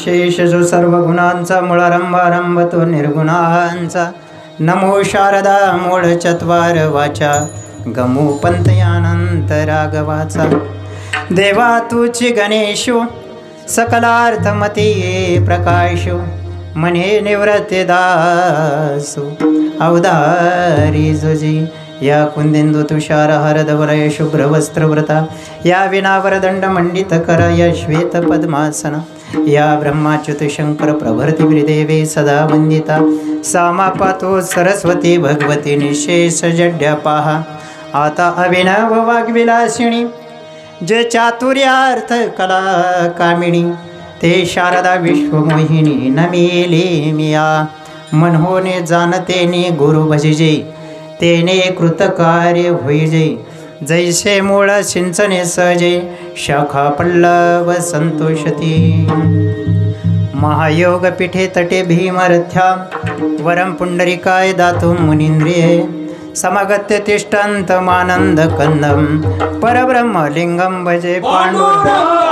निर्विशेष जो सर्व गुणांचा मूळारंभ तो निर्गुणांचा। नमो शारदा मूळ चत्वार वाचा गमू पंथयानंत राघवाचा। देवा तुची गणेशो सकलार्थमती प्रकाशो मने निवृत्ती दासो अवधारी जुजी। या कुंदेंदु तुषार हरदवलय शुभ्र वस्त्रव्रता या विनावर दंड मंडित कर या श्वेत पद्मासन या ब्रह्माच्युत शंकर प्रभृती विदेवे सदा वंदिता। सामा पातो सरस्वती भगवती निशेष जड्या पाहा। आता अभिनव वाग्विलासिनी जे चातुर्यार्थ कला कामिनी ते शारदा विश्वमोहिनी नमिले मिया। मनहोने जाणते नि गुरु भजिजे तेने कृतकार्य होईजे। जैसे मूळ सिंचने सहजे शाखा पल्लव संतोषती। महायोग पीठे तटे भीमरथ्या वरम पुंडरिकाय दातुं मुनींद्रिये। समगत्य तिष्ठन्त मानंद कंदम परब्रह्म लिंगम भजे पांडुरंग।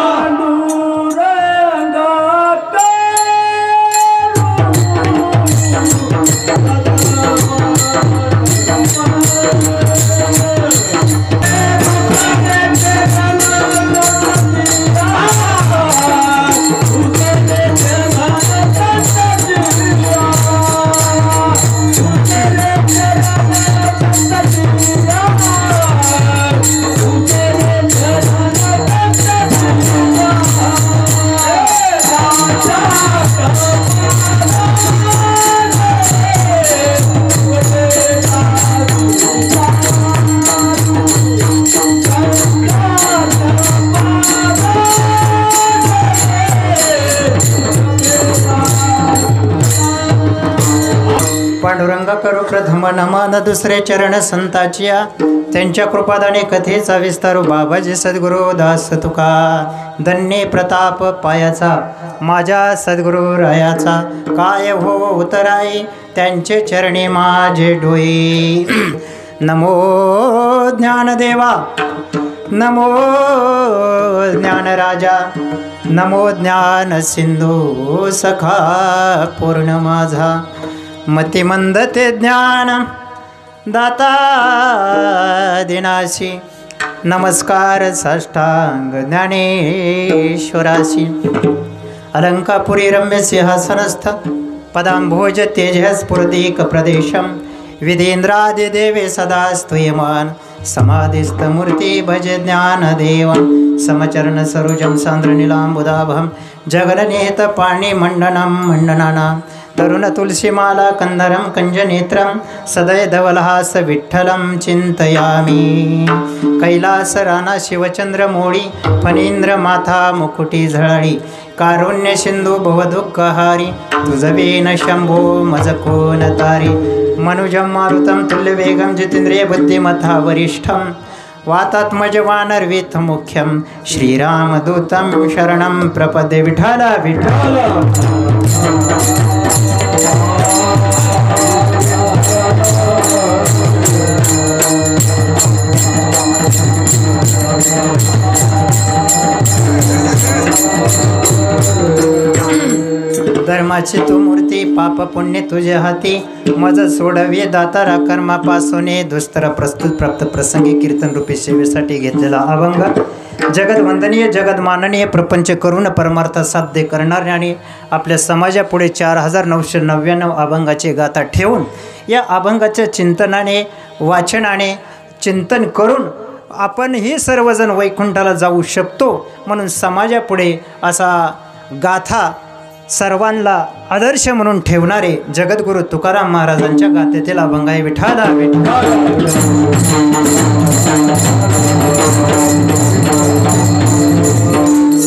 पांडुरंग करू प्रथम नमन दुसरे चरण संताचिया। त्यांच्या कृपादाने कथेचा विस्तारू बाबाजी सद्गुरु दास तुका। धन्य प्रताप पायाचा माझ्या सद्गुरु रायाचा काय हो उतराई त्यांचे चरणी माझे डोई। नमो ज्ञानदेवा नमो ज्ञानराजा नमो ज्ञान सिंधू सखा पूर्ण माझा। मतिमंद ते ज्ञान दाता दिनाशी नमस्कार साष्टांग ज्ञानेश्वराशी। अलंकापुरी रम्य सिंहासनस्थ पदांभोज तेजस्फुर्दीक प्रदेशम विधेंद्रादिदेवे सदा स्तूयमान। समाधिस्थ मूर्ति भज ज्ञानदेव समचरण सरोजम सांद्र नीलांबुदाभम जगन्नेत पाणी मंडनम मंडनाना। तरुण तुलसीमाला कंदरम कंजनेत्रम सदय धवलहास विठ्ठलम चिंतयामी। कैलास राना शिवचंद्र मोळी फणींद्र माथा मुकुटी झळाळी। कारुण्य सिंधू भवदुःखहारी तुझवेन शंभो मज कोन तारी। मनुजं मारुतं तुल्यवेगं जितेंद्रिय बुद्धिमता वरिष्ठं वातात्मज वानरवीथ मुख्यं श्रीरामदूतं शरणं प्रपद्ये। विठ्ठल विठ्ठल धर्माची तू मूर्ती पाप पुण्य तुझ्या हाती। मज सोडवे दातारा कर्मापासून दुस्तर प्रस्तुत प्राप्त प्रसंगी कीर्तन रूपी सेवेसाठी घेतलेला अभंग जगत वंदनीय जगत माननीय प्रपंच करून परमार्थ साध्य करणारे आणि आपल्या समाजापुढे 4999 अभंगाचे गाथा ठेवून या अभंगाच्या चिंतनाने वाचनाने चिंतन करून आपण ही सर्वजण वैकुंठाला जाऊ शकतो म्हणून समाजापुढे असा गाथा सर्वांना आदर्श म्हणून ठेवणारे जगद्गुरु तुकाराम महाराजांच्या गाथेतील अभंग आहे। विठ्ठल विठ्ठल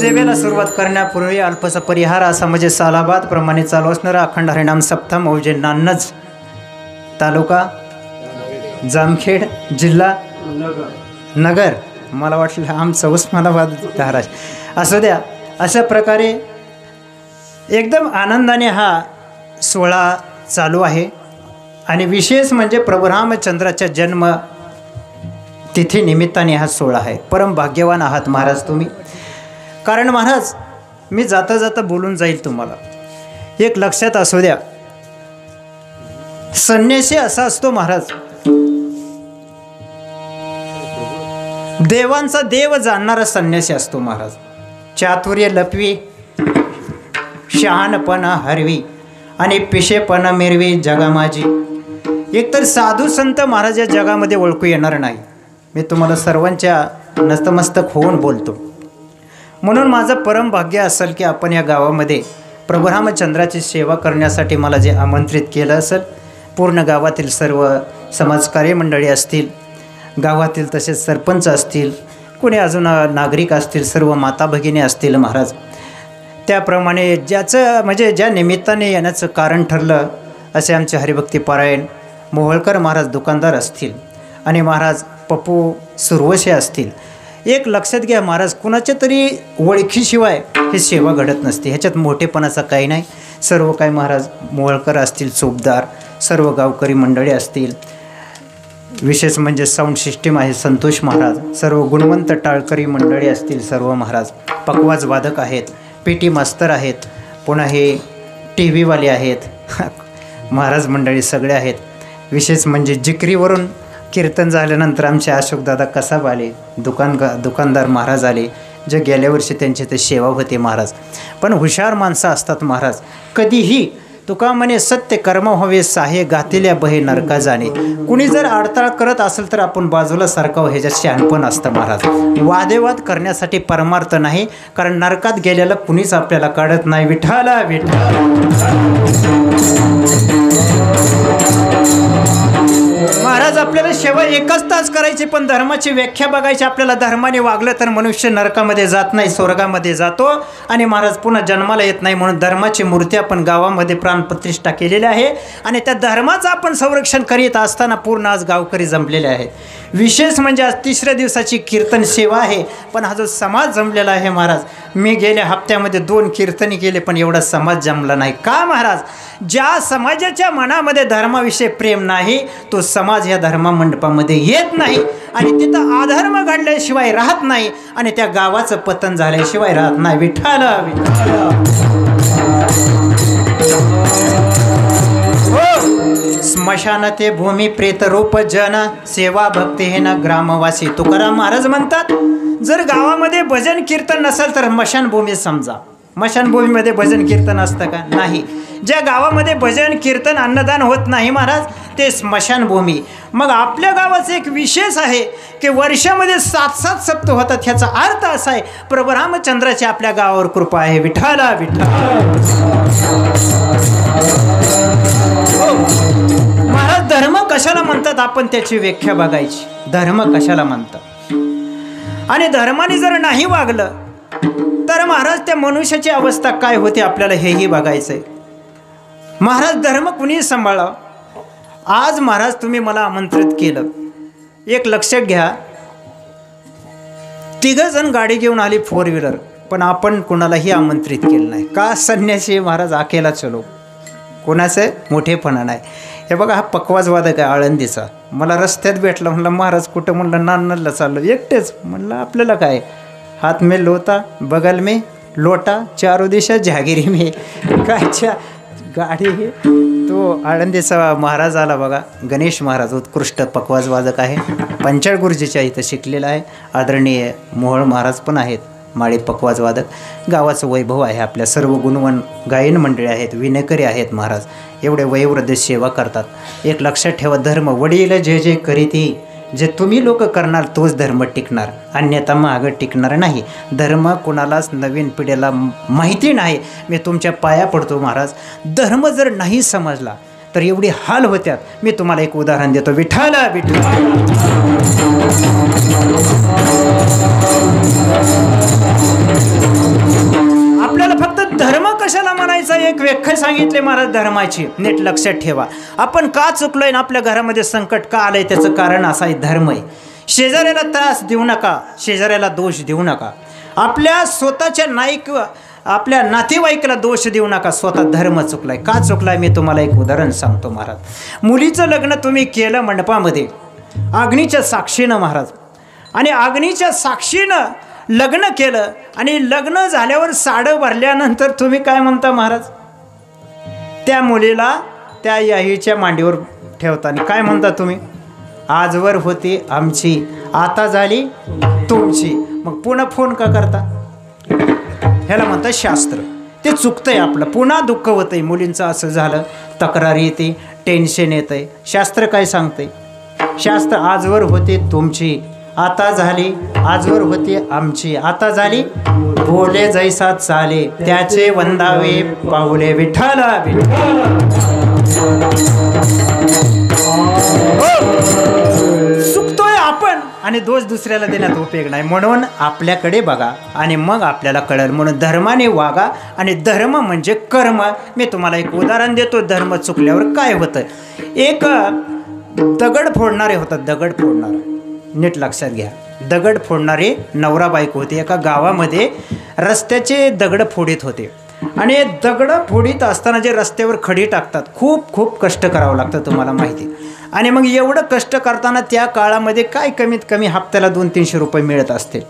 सेवेला सुरुवात करण्यापूर्वी अल्पसा परिहार असा म्हणजे सालाबाद प्रमाणे चालू असणारा अखंड हरिनाम सप्ताह मौजे नान्नज तालुका जामखेड जिल्हा नगर मला वाटलं आमचं उस्मानाबाद धाराशिव असू द्या। अशा प्रकारे एकदम आनंदाने हा सोहळा चालू आहे आणि विशेष म्हणजे प्रभू रामचंद्राच्या जन्म तिथी निमित्ताने हा सोहळा आहे। परम भाग्यवान आहात महाराज तुम्ही, कारण महाराज मी जाता जाता बोलून जाईल तुम्हाला. एक लक्षात असू द्या, संन्यासी असा असतो महाराज, देवांचा देव जाणणारा संन्यासी असतो महाराज. चातुर्य लपवी, शहाणपणा हरवी आणि पिशेपणा मिरवी जगा माझी. एकतर साधू संत महाराज या जगामध्ये ओळखू येणार नाही. मी तुम्हाला सर्वांच्या नतमस्तक होऊन बोलतो. म्हणून माझं परम भाग्य असेल की आपण या गावामध्ये प्रभू रामचंद्राची सेवा करण्यासाठी मला जे आमंत्रित केलं असेल, पूर्ण गावातील सर्व समाजकार्य मंडळी असतील, गावातील तसेच सरपंच असतील, कोणी अजून नागरिक असतील, सर्व माता भगिनी असतील महाराज, त्याप्रमाणे ज्याचं म्हणजे ज्या निमित्ताने येण्याचं कारण ठरलं असे आमचे हरिभक्ती पारायण मोहोळकर महाराज दुकानदार असतील आणि महाराज पप्पू सुरवशे असतील. एक लक्षात घ्या महाराज, कुणाच्या तरी ओळखीशिवाय ही सेवा घडत नसते. ह्याच्यात मोठेपणाचा काही नाही. सर्व काही महाराज मोहोळकर असतील, चोपदार, सर्व गावकरी मंडळी असतील, विशेष म्हणजे साऊंड सिस्टीम आहे संतोष महाराज, सर्व गुणवंत टाळकरी मंडळी असतील, सर्व महाराज पकवाज वादक आहेत, पेटी मास्तर आहेत, पुन्हा हे टी व्हीवाले आहेत महाराज मंडळी सगळे आहेत. विशेष म्हणजे जिकरीवरून कीर्तन झाल्यानंतर आमचे अशोकदादा कसाब आले, दुकानदार महाराज आले, जे गेल्या वर्षी त्यांची ते सेवा होते महाराज. पण हुशार माणसं असतात महाराज. कधीही तुका म्हणे सत्य कर्म व्हावे साहे गातिल्या बहे नरका जाणे. कुणी जर अडथळा करत असेल तर आपण बाजूला सारखावं, ह्याच्यात शहाणपण असतं महाराज. वादेवाद करण्यासाठी परमार्थ नाही, कारण नरकात गेलेलं कुणीच आपल्याला काढत नाही. विठ्ठला महाराज आपल्याला सेवा एकच तास करायची, पण धर्माची व्याख्या बघायची. आपल्याला धर्माने वागलं तर मनुष्य नरकामध्ये जात नाही, स्वर्गामध्ये जातो आणि महाराज पुन्हा जन्माला येत नाही. म्हणून धर्माची मूर्ती आपण गावामध्ये प्राणप्रतिष्ठा केलेली आहे आणि त्या धर्माचं आपण संरक्षण करीत असताना पूर्ण आज गावकरी जमलेले आहेत. विशेष म्हणजे आज 3ऱ्या दिवसाची कीर्तन सेवा आहे, पण हा जो समाज जमलेला आहे महाराज, मी गेल्या हप्त्यामध्ये 2 कीर्तनी केले पण एवढा समाज जमला नाही. का महाराज? ज्या समाजाच्या मनामध्ये धर्माविषयी प्रेम नाही तो समाज या धर्मा मंडपामध्ये येत नाही आणि तिथं अधर्म घडल्याशिवाय राहत नाही आणि त्या गावाचं पतन झाल्याशिवाय राहत नाही. विठ्ठला स्मशान ते भूमी प्रेतरूप जन सेवा भक्ती हे ना ग्रामवासी. तुकाराम महाराज म्हणतात, जर गावामध्ये भजन कीर्तन नसेल तर स्मशानभूमी समजा. स्मशानभूमीमध्ये भजन कीर्तन असतं का? नाही. ज्या गावामध्ये भजन कीर्तन अन्नदान होत नाही महाराज ते स्मशानभूमी. मग आपल्या गावाचं एक विशेष आहे की वर्षामध्ये 7 सप्त होतात. ह्याचा अर्थ असा आहे प्रभू रामचंद्राची आपल्या गावावर कृपा आहे. विठ्ठला महाराज धर्म कशाला म्हणतात आपण त्याची व्याख्या बघायची. धर्म कशाला म्हणतात आणि धर्माने जर नाही वागलं तर महाराज त्या मनुष्याची अवस्था काय होते आपल्याला हेही बघायचं आहे. महाराज धर्म कुणी सांभाळावं. आज महाराज तुम्ही मला आमंत्रित केलं, एक लक्षात घ्या, 3 जण गाडी घेऊन आली 4 व्हीलर, पण आपण कोणालाही आमंत्रित केलं नाही. का? संन्यासी महाराज अकेला चलो. कोणाचं मोठेपणा नाही. हे बघा हा पकवाजवादक आहे आळंदीचा. मला रस्त्यात भेटला, म्हणलं महाराज कुठं? म्हणलं नांदला चाललो एकटेच. म्हणलं आपल्याला काय, हात में लोटा बगल में लोटा चारों दिशा जहागिरी में. कायच्या गाडी हे तो आळंदीचा महाराज आला बघा, गणेश महाराज उत्कृष्ट पकवाज वादक आहे, पंचाळ गुरुजीच्या इथं शिकलेला आहे. आदरणीय मोहोळ महाराज पण आहेत, माळी पकवाज वादक. गावाचं वैभव आहे. आपल्या सर्व गुणवन गायन मंडळी आहेत, विणकरी आहेत महाराज, एवढे वयोवृद्ध सेवा करतात. एक लक्षात ठेवा, धर्म वडील जे जे करीती, जे तुम्ही लोक करणार तोच धर्म टिकणार, अन्यथा मागं टिकणार नाही. धर्म कोणालाच नवीन पिढीला माहिती नाही. मी तुमच्या पाया पडतो महाराज, धर्म जर नाही समजला तर एवढी हाल होत्यात. मी तुम्हाला एक उदाहरण देतो. विठ्ठला आपल्याला फक्त धर्म कशाला म्हणायचा एक व्याख्या सांगितले महाराज धर्माची. नीट लक्षात ठेवा, आपण का चुकलोय ना आपल्या घरामध्ये संकट का आलंय त्याचं कारण असं आहे, धर्म आहे. शेजाऱ्याला त्रास देऊ नका, शेजाऱ्याला दोष देऊ नका, आपल्या स्वतःच्या आपल्या नातेवाईकाला दोष देऊ नका. स्वतः धर्म चुकलाय. का चुकलाय मी तुम्हाला एक उदाहरण सांगतो महाराज. मुलीचं लग्न तुम्ही केलं मंडपामध्ये अग्नीच्या साक्षीनं महाराज, आणि अग्नीच्या साक्षीनं लग्न केलं आणि लग्न झाल्यावर साडं भरल्यानंतर तुम्ही काय म्हणता महाराज? त्या मुलीला त्या याहीच्या मांडीवर ठेवताना काय म्हणता तुम्ही? आजवर होती आमची, आता झाली तुमची. मग पुन्हा फोन का करता? ह्याला म्हणतात शास्त्र. ते चुकतंय आपलं. पुन्हा दुःख होतंय, मुलींचं असं झालं, तक्रार येते, टेन्शन येतंय. शास्त्र काय सांगतंय? शास्त्र आजवर होते तुमची, आता झाली, आजवर होती आमची, आता झाली. बोले जैसा चाले त्याचे वंदावे पाऊले विठ्ठला विठ्ठला. चुकतोय आपण आणि दोष दुसऱ्याला देण्यात उपयोग नाही. म्हणून आपल्याकडे बघा आणि मग आपल्याला कळेल. म्हणून धर्माने वागा आणि धर्म म्हणजे कर्म. मी तुम्हाला एक उदाहरण देतो. धर्म चुकल्यावर काय होतं. एक दगड फोडणारे होतात, दगड फोडणारा, नीट लक्षात घ्या. दगड फोडणारे नवरा बायको होते. एका गावामध्ये रस्त्याचे दगड फोडीत होते आणि दगड फोडीत असताना जे रस्त्यावर खडी टाकतात, खूप खूप कष्ट करावं लागतं, तुम्हाला माहिती. आणि मग एवढं कष्ट करताना त्या काळामध्ये काय कमीत कमी हप्त्याला 200-300 रुपये मिळत असते.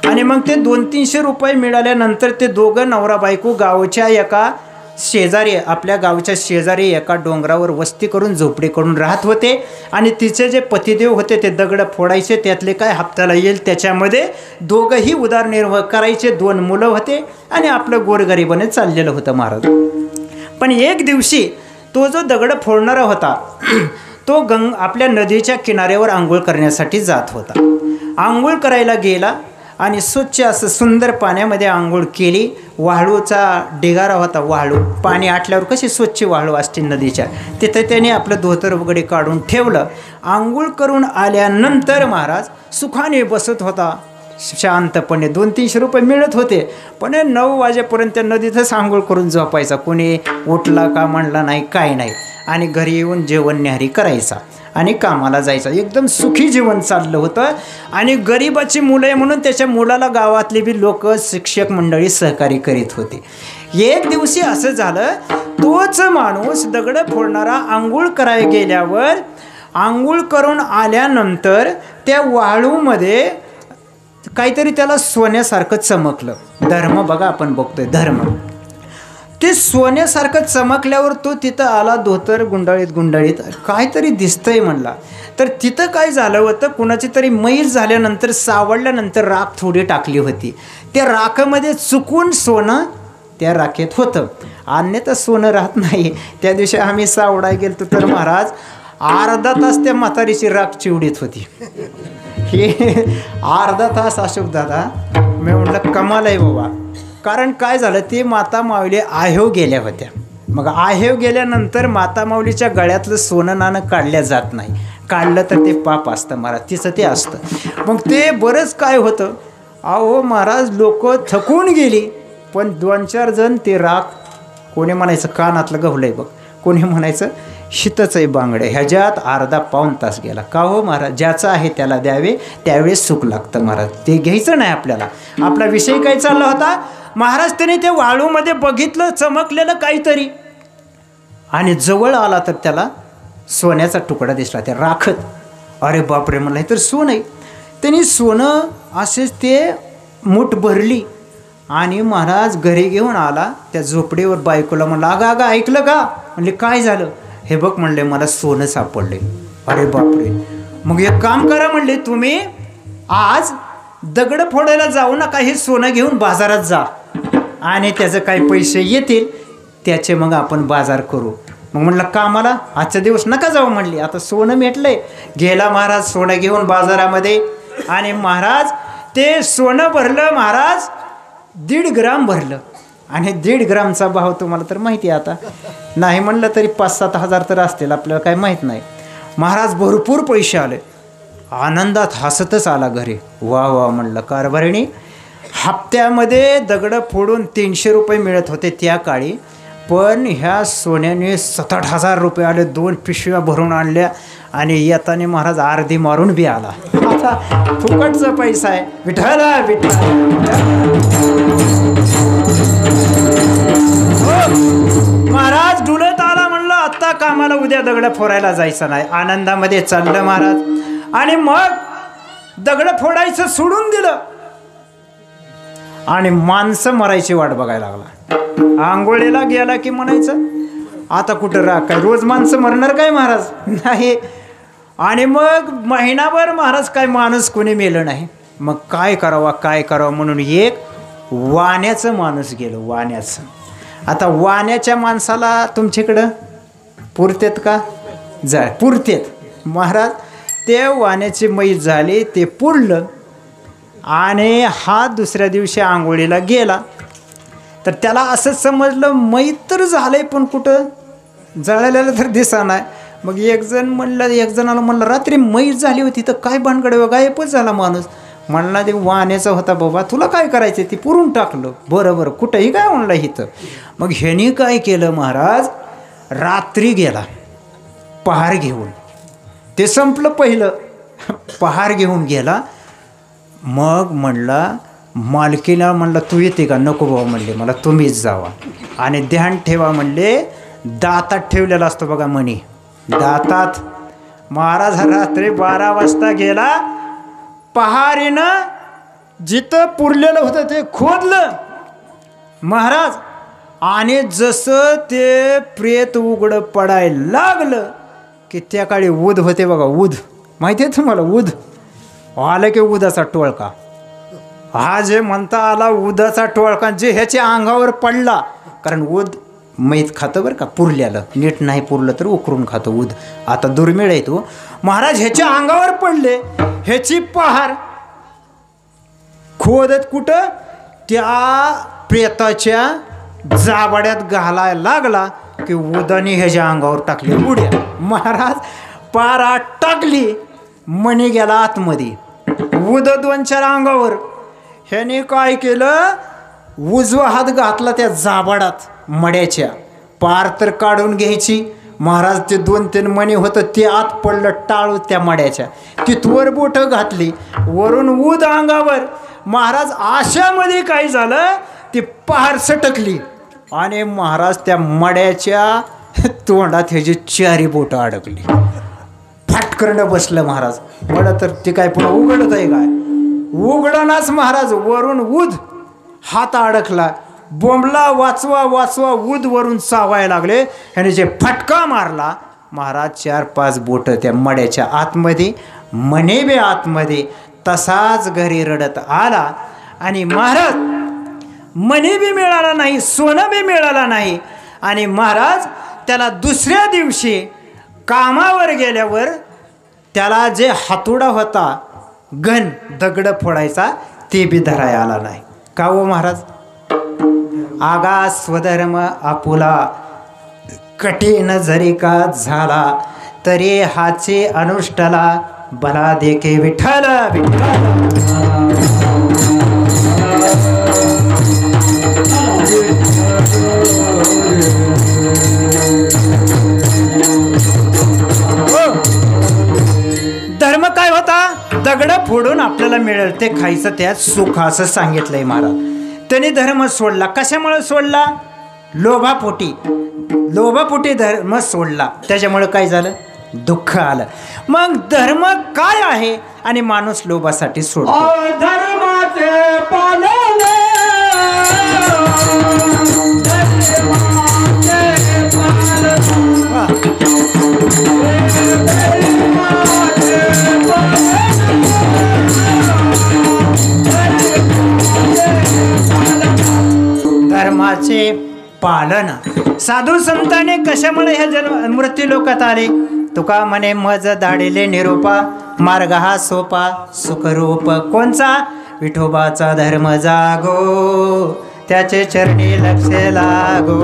आणि मग ते 200-300 रुपये मिळाल्यानंतर ते दोघं नवरा बायको गावच्या एका शेजारी, आपल्या गावच्या शेजारी एका डोंगरावर वस्ती करून झोपडी करून राहत होते. आणि तिचे जे पतिदेव होते ते दगड फोडायचे, त्यातले काय हप्त्याला येईल त्याच्यामध्ये दोघंही उदरनिर्वाह करायचे. 2 मुलं होते आणि आपलं गोरगरिबाने चाललेलं होतं महाराज. पण एक दिवशी तो जो दगड फोडणारा होता तो आपल्या नदीच्या किनाऱ्यावर आंघोळ करण्यासाठी जात होता. आंघोळ करायला गेला आणि स्वच्छ असं सुंदर पाण्यामध्ये आंघोळ केली. वाळूचा ढिगारा होता, वाळू, पाणी आटल्यावर कशी स्वच्छ वाळू असते नदीच्या, तिथं त्याने आपलं धोतर वगैरे काढून ठेवलं. आंघोळ करून आल्यानंतर महाराज सुखाने बसत होता शांतपणे. 200-300 रुपये मिळत होते. पण 9 वाजेपर्यंत नदीतच आंघोळ करून झोपायचा. कोणी उठला का म्हणला नाही, काय नाही. आणि घरी येऊन जेवण न्याहारी करायचा आणि कामाला जायचा. एकदम सुखी जीवन चाललं होतं. आणि गरिबाची मुलं आहे म्हणून त्याच्या मुलाला गावातले बी लोक, शिक्षक मंडळी सहकार्य करीत होते. एक दिवशी असं झालं, तोच माणूस दगड फोडणारा आंघोळ करायला गेल्यावर आंघोळ करून आल्यानंतर त्या वाळूमध्ये काहीतरी त्याला सोन्यासारखं चमकलं. धर्म बघा, आपण बघतोय धर्म. ते सोन्यासारखं चमकल्यावर तो तिथं आला, धोतर गुंडाळीत काहीतरी दिसतंय म्हणला. तर तिथं काय झालं होतं, कुणाची तरी मैल झाल्यानंतर, सावडल्यानंतर राख थोडी टाकली होती. त्या राखामध्ये चुकून सोनं त्या राखेत होतं. अन्यथा सोनं राहत नाही. त्या दिवशी आम्ही सावडाय गेलतो तर महाराज अर्धा तास त्या म्हातारीची राख चिवडीत होती. हे अर्धा तास अशोक दादा, मी म्हटलं कमाल आहे बाबा. कारण काय झालं, ते माता माऊली आहेव गेल्या होत्या. मग आहेव गेल्यानंतर माता माऊलीच्या गळ्यातलं सोनं नाणं काढल्या जात नाही. काढलं तर ते पाप असतं महाराज, तिचं ते असतं. मग ते बरंच काय होतं, अहो महाराज लोक थकून गेली. पण 2-4 जण ते राख, कोणी म्हणायचं कानातलं गवलं आहे बघ, कोणी म्हणायचं शीतच आहे बांगडे, ह्याच्यात अर्धा-पाऊण तास गेला. का हो महाराज, ज्याचं आहे त्याला द्यावे, त्यावेळेस सुख लागतं महाराज. ते घ्यायचं नाही आपल्याला. आपला विषय काय चालला होता, महाराज त्याने ते वाळूमध्ये बघितलं चमकलेलं काहीतरी आणि जवळ आला तर त्याला सोन्याचा तुकडा दिसला त्या राखत. अरे बापरे म्हणलं, हे तर सोनं आहे. त्यांनी सोनं असेच ते मूठ भरली आणि महाराज घरी घेऊन आला. त्या झोपडीवर बायकोला म्हणलं, अगं ऐकलं का? म्हणले काय झालं? हे बघ म्हणले, मला सोनं सापडले. अरे बापरे. मग एक काम करा म्हणले, तुम्ही आज दगड फोडायला जाऊ नका, हे सोनं घेऊन बाजारात जा आणि त्याचे काही पैसे येतील त्याचे मग आपण बाजार करू. मग म्हणलं कामाला आजचा दिवस नका जाऊ म्हणली, आता सोनं भेटलंय. गेला महाराज सोनं घेऊन बाजारामध्ये आणि महाराज ते सोनं भरलं. महाराज 1.5 ग्राम भरलं आणि 1.5 ग्रामचा भाव तुम्हाला तर माहिती आहे. आता नाही म्हणलं तरी 5-7 हजार तर असतील, आपल्याला काय माहीत नाही. महाराज भरपूर पैसे आले. आनंदात हसतच आला घरी. वा वा म्हणलं कारभारिणी. हप्त्यामध्ये दगड फोडून 300 रुपये मिळत होते त्या काळी, पण ह्या सोन्याने 7-8 हजार रुपये आले. 2 पिशव्या भरून आणल्या आणि येताना महाराज अर्धी मारून बी आला. आता फुकटचा पैसा आहे. विठ्ठला विठ्ठला. महाराज डुलत आला, म्हणलं आत्ता कामाला, उद्या दगड फोडायला जायचं नाही. आनंदामध्ये चाललं महाराज. आणि मग दगड फोडायचं सोडून दिलं. आणि माणसं मरायची वाट बघायला लागला. आंघोळीला गेला की म्हणायचं आता कुठं राग काय, रोज माणसं मरणार काय महाराज, नाही. आणि मग महिनाभर महाराज काय माणूस कोणी मेलं नाही. मग काय करावं म्हणून एक वाण्याचं माणूस गेलो, वाण्याचं. आता वाण्याच्या माणसाला तुमच्याकडं पुरतेत का, जा पुरतेत महाराज. ते वाण्याची मैत झाली, ते पुरलं. आणि हा दुसऱ्या दिवशी आंघोळीला गेला तर त्याला असं समजलं मैत तर झालंय पण कुठं जळलेलं तर दिसा नाही. मग एक जणाला म्हणलं रात्री मैत झाली होती तर काय भानगड, गायबच झाला माणूस. म्हणला ते वाण्याचा होता बाबा, तुला काय करायचं ती पुरून टाकलं. बरोबर कुठंही काय म्हणलं इथं. मग ह्यानी काय केलं महाराज, रात्री गेला पहार घेऊन, ते संपलं पहिलं, पहार घेऊन गेला. मग म्हणला मालकीला म्हणला तू येते का, नको बाबा म्हणले मला तुम्हीच जावा. आणि ध्यान ठेवा म्हणले, दातात ठेवलेला असतो बघा मणी, दातात. महाराज रात्री 12 वाजता गेला, पहारीनं जिथं पुरलेलं होतं ते खोदलं महाराज. आणि जसं ते प्रेत उघडं पडायला लागलं की त्या काळी उद होते बघा, उद माहिती आहे तुम्हाला, उद आलं की उदाचा टोळका. हा जे म्हणता आला उदाचा टोळका, जे ह्याच्या अंगावर पडला, कारण उद मैत खातं बरं का, पुरल्यालं, नीट नाही पुरलं तर उकरून खातो उद, आता दुर्मिळ आहे तो. महाराज ह्याच्या अंगावर पडले, ह्याची पहार खोदत कुठं त्या प्रेताच्या जाबड्यात घालायला लागला की उदाने ह्याच्या अंगावर टाकली उड्या. महाराज पारा टाकली, मणी गेला आतमध्ये, उद 2-4 अंगावर. ह्याने काय केलं, उजवा हात घातला त्या जाबडात मड्याच्या, पार तर काढून घ्यायची. महाराज ते 2-3 मणी होतं ते आत पडलं टाळू त्या मड्याच्या, तिथवर बोटं घातली, वरून उद अंगावर. महाराज आशामध्ये काय झालं, ती पहार सटकली आणि महाराज त्या मड्याच्या तोंडात ह्याची 4 बोटं अडकली. फाटकरनं बसलं महाराज. मला तर ते काय पुन्हा उघडत आहे काय, उघडनाच महाराज. वरून उद हात अडकला, बोंबला वाचवा वाचवा, उद वरून चावायला लागले. ह्याने जे फटका मारला महाराज, 4-5 बोटं त्या मड्याच्या आतमध्ये, मणी बी आतमध्ये. तसाच घरी रडत आला. आणि महाराज मणी बी मिळाला नाही, सोनं बी मिळाला नाही. आणि महाराज त्याला दुसऱ्या दिवशी कामावर गेल्यावर त्याला जे हातोडा होता घन दगड फोडायचा ते बी धराय आला नाही. का हो महाराज, आगा स्वधर्म आपुला कठीण जरी का झाला, तरी हाचे अनुष्ठाला बला देखे विठ्ठल धर्म काय होता, दगड फोडून आपल्याला मिळेल ते खायचं, त्यात सुख असं सांगितलंय महाराज. त्यांनी धर्म सोडला. कशामुळे सोडला, लोभापोटी. लोभापोटी धर्म सोडला, त्याच्यामुळे काय झालं, दुःख आलं. मग धर्म काय आहे आणि माणूस लोभासाठी सोडतो. धर्माचे पालन, धर्माचे पालन. साधू संतांनी कशामुळे ह्या जन्म मृत्यू लोकात आले. तुका म्हणे मज दाडिले निरोपा, मार्ग हा सोपा सुखरूप कोणचा, विठोबाचा धर्म जागो, त्याचे चरणी लक्ष लागो.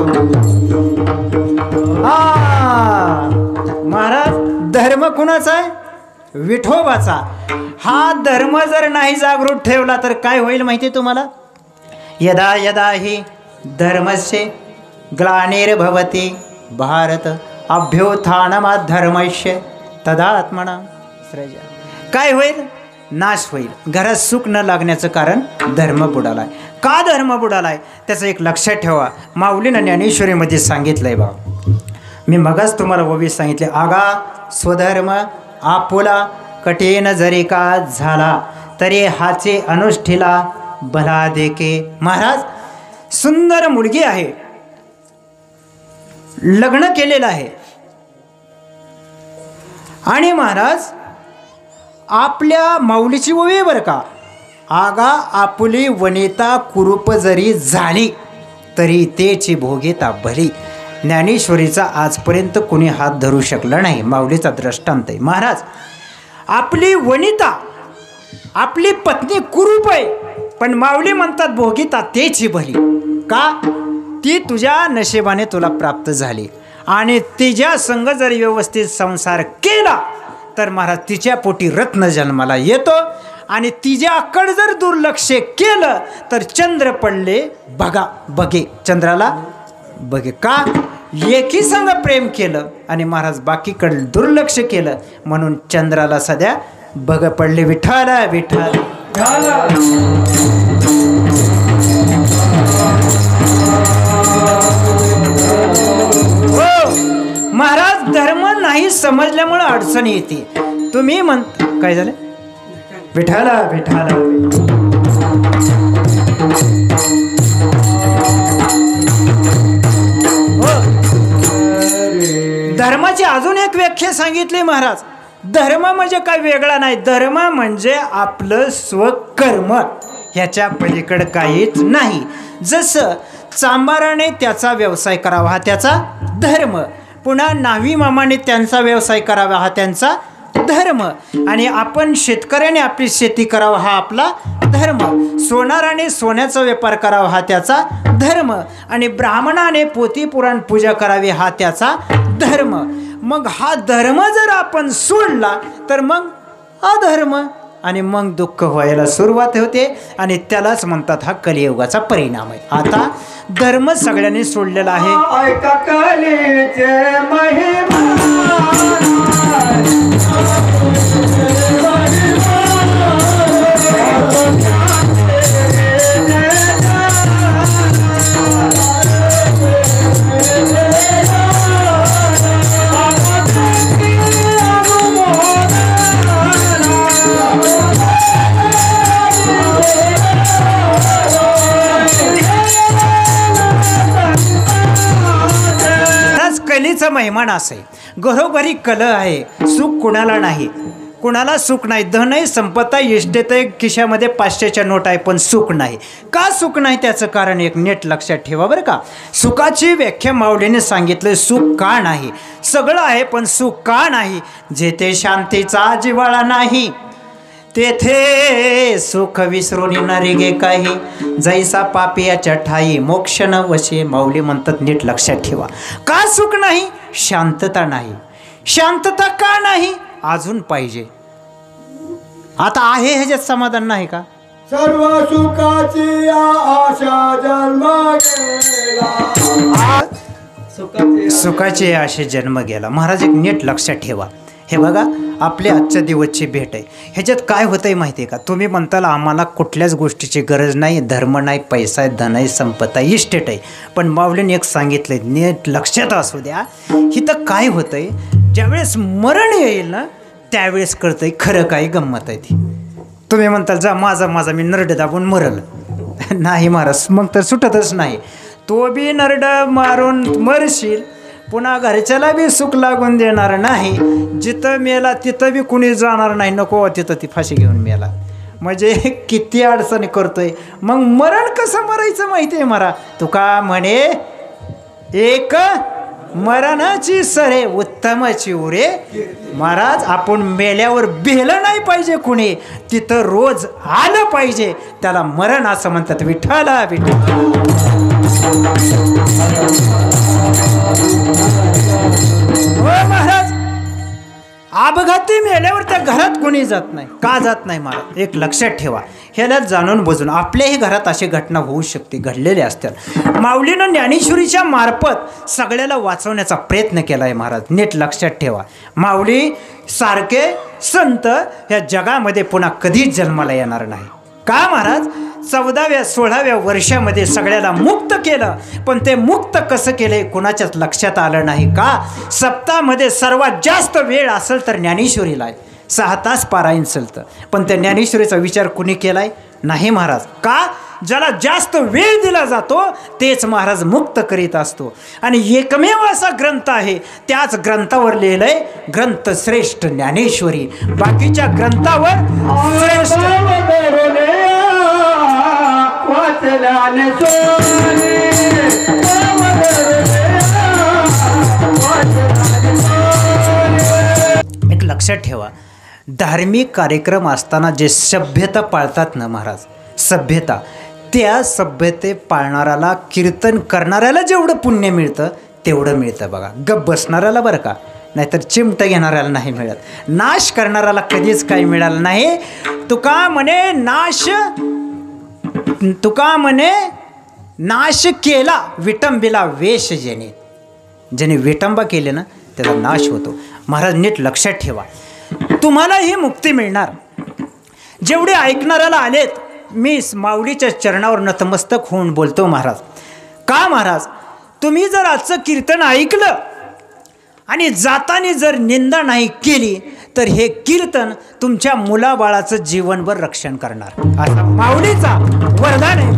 महाराज धर्म कुणाचा आहे, विठोबाचा. हा धर्म जर नाही जागृत ठेवला तर काय होईल माहिती तुम्हाला. यदा यदा हि धर्मस्य ग्लानिर्भवति भारत अभ्युत्थानमधर्मस्य तदात्मना सृजा. काय होईल, नाश होईल. घरात सुख न लागण्याचं कारण धर्म बुडालाय. का धर्म बुडालाय त्याचं एक लक्षात ठेवा. माऊलीनं ज्ञानेश्वरीमध्ये सांगितलंय बा, मी मगच तुम्हाला ओवी सांगितले. आगा स्वधर्म आपुला कठीण जरी का झाला, तरी हाचे अनुष्ठीला भला देके. महाराज सुंदर मुलगी आहे, लग्न केलेलं आहे आणि महाराज आपल्या माऊलीची ओवी बरं का. आगा आपुली वनिता कुरूप जरी झाली तरी तेची भोगिता भली. ज्ञानेश्वरीचा आजपर्यंत कोणी हात धरू शकलं नाही, माऊलीचा दृष्टांत आहे. महाराज आपली वनिता आपली पत्नी कुरूप आहे, पण माऊली म्हणतात भोगिता तेची भली. का? ती तुझ्या नशिबाने तुला प्राप्त झाली आणि तिच्या संग जर व्यवस्थित संसार केला तर महाराज तिच्या पोटी रत्न जन्माला येतो आणि तिच्याकडे जर दुर्लक्ष केलं तर चंद्र पडले बघा बघे, चंद्राला बघे. का? एकी संग प्रेम केलं आणि महाराज बाकीकडे दुर्लक्ष केलं म्हणून चंद्राला सध्या बघ पडले. विठ्ठल विठ्ठल. हो महाराज धर्म नाही समजल्यामुळे अडचण येते. तुम्ही म्हणता काय झालं? विठ्ठल विठ्ठल. धर्माची अजून एक व्याख्या सांगितली महाराज. धर्म म्हणजे काय वेगळा नाही, धर्म म्हणजे आपलं स्वकर्म, ह्याच्या पलीकडे काहीच नाही. जसं चांबाराने त्याचा व्यवसाय करावा हा त्याचा धर्म, पुन्हा नावी मामाने त्यांचा व्यवसाय करावा हा त्यांचा धर्म, आणि आपण शेतकऱ्याने आपली शेती करावा हा आपला धर्म, सोनाराने सोन्याचा व्यापार करावा हा त्याचा धर्म, आणि ब्राह्मणाने पोथी पुराण पूजा करावी हा त्याचा धर्म. मग हा धर्म जर आपण सोडला तर मग अधर्म, आणि मग दुःख व्हायला सुरुवात होते, आणि त्यालाच म्हणतात हा कलियुगाचा परिणाम आहे. आता धर्म सगळ्यांनी सोडलेला आहे. ऐका कलेचे महिमा. कलेचा महिमान असे, घरोघरी कल आहे, सुख कुणाला नाही, कुणाला सुख नाही. धन आहे, संपत आहे, इष्टेत आहे, खिशामध्ये 500च्या नोट आहे, पण सुख नाही. का सुख नाही? त्याचं कारण एक नीट लक्षात ठेवा बरं का. सुखाची व्याख्या माऊलीने सांगितलं. सुख का नाही? सगळं आहे पण सुख का नाही? जेथे शांतीचा जिव्हाळा नाही तेथे सुख विसरून न गे काही. जैसा पापियाच्या ठाई मोक्ष न वशे. माऊली म्हणतात नीट लक्षात ठेवा. का सुख नाही? शांतता नाही. शांतता का नाही? अजून पाहिजे. आता आहे ह्याच्यात समाधान नाही का? सर्व सुखाची आशा जन्म गेला. सुखाचे आशे जन्म गेला. महाराज एक नीट लक्षात ठेवा. हे बघा आपल्या आजच्या दिवसची भेट आहे. ह्याच्यात काय होतं आहे माहिती आहे का? तुम्ही म्हणताल आम्हाला कुठल्याच गोष्टीची गरज नाही, धर्म नाही, पैसा आहे, धन आहे, संपत आहे, इस्टेट आहे, पण माऊलीने एक सांगितलं आहे नीट लक्षात असू द्या. इथं काय होतं आहे, ज्यावेळेस मरण येईल ना त्यावेळेस कळतं आहे खरं काय गंमत आहे ती. तुम्ही म्हणताल जा माझा मी नरड दाबून मरल. नाही महाराज, मग तर सुटतच नाही. तो बी नरड मारून मरशील, पुन्हा घरच्याला बी सुख लागून देणार नाही. जिथं मेला तिथं बी कुणी जाणार नाही. नको तिथं ती फाशी घेऊन मेला. म्हणजे किती अडचणी करतोय. मग मरण कसं मरायचं माहिती आहे मला? तुका म्हणे एक मरणाची सरे उत्तमची उरे. महाराज आपण मेल्यावर बेलं नाही पाहिजे कुणी, तिथं रोज आलं पाहिजे. त्याला मरण असं म्हणतात. विठ्ठला विठ्ठल. हो महाराज, अपघाती मेल्यावर त्या घरात कोणी जात नाही. का जात नाही महाराज? एक लक्षात ठेवा. ह्याला जाणून बुजून आपल्याही घरात अशी घटना होऊ शकते, घडलेले असतात. माऊलीनं ज्ञानेश्वरीच्या मार्फत सगळ्याला वाचवण्याचा प्रयत्न केला आहे महाराज. नीट लक्षात ठेवा. माऊली सारखे संत ह्या जगामध्ये पुन्हा कधीच जन्माला येणार नाही. का महाराज? 14व्या 16व्या वर्षामध्ये सगळ्याला मुक्त केलं, पण ते मुक्त कसं केलंय कुणाच्याच लक्षात आलं नाही. का? सप्ताहामध्ये सर्वात जास्त वेळ असेल तर ज्ञानेश्वरीला आहे. 6 तास पारायण चालतं, पण त्या ज्ञानेश्वरीचा विचार कुणी केलाय? नाही महाराज. का? ज्याला जास्त वेळ दिला जातो तेच महाराज मुक्त करीत असतो. आणि एकमेव असा ग्रंथ आहे, त्याच ग्रंथावर लिहिलंय ग्रंथ श्रेष्ठ ज्ञानेश्वरी. बाकीच्या ग्रंथावर श्रेष्ठ एक लक्षात ठेवा, धार्मिक कार्यक्रम असताना जे सभ्यता पाळतात ना महाराज, सभ्यता, त्या सभ्यते पाळणाऱ्याला, कीर्तन करणाऱ्याला जेवढं पुण्य मिळतं तेवढं मिळतं बघा. गप बसणाऱ्याला बरं का, नाहीतर चिमटं घेणाऱ्याला नाही मिळत. नाश करणाऱ्याला कधीच काही मिळालं नाही. तुका म्हणे नाश केला विटंबीला वेश जेणे. ज्याने विटंबा केले ना त्याचा नाश होतो. महाराज नीट लक्षात ठेवा, तुम्हाला ही मुक्ती मिळणार. जेवढे ऐकणाऱ्याला आलेत, मी माऊलीच्या चरणावर नतमस्तक होऊन बोलतो महाराज. का महाराज, तुम्ही जर आजचं कीर्तन ऐकलं आणि जाताना जर निंदा नाही केली तर हे कीर्तन तुमच्या मुलाबाळाचं जीवनभर रक्षण करणार, असा माऊलीचा वरदान आहे.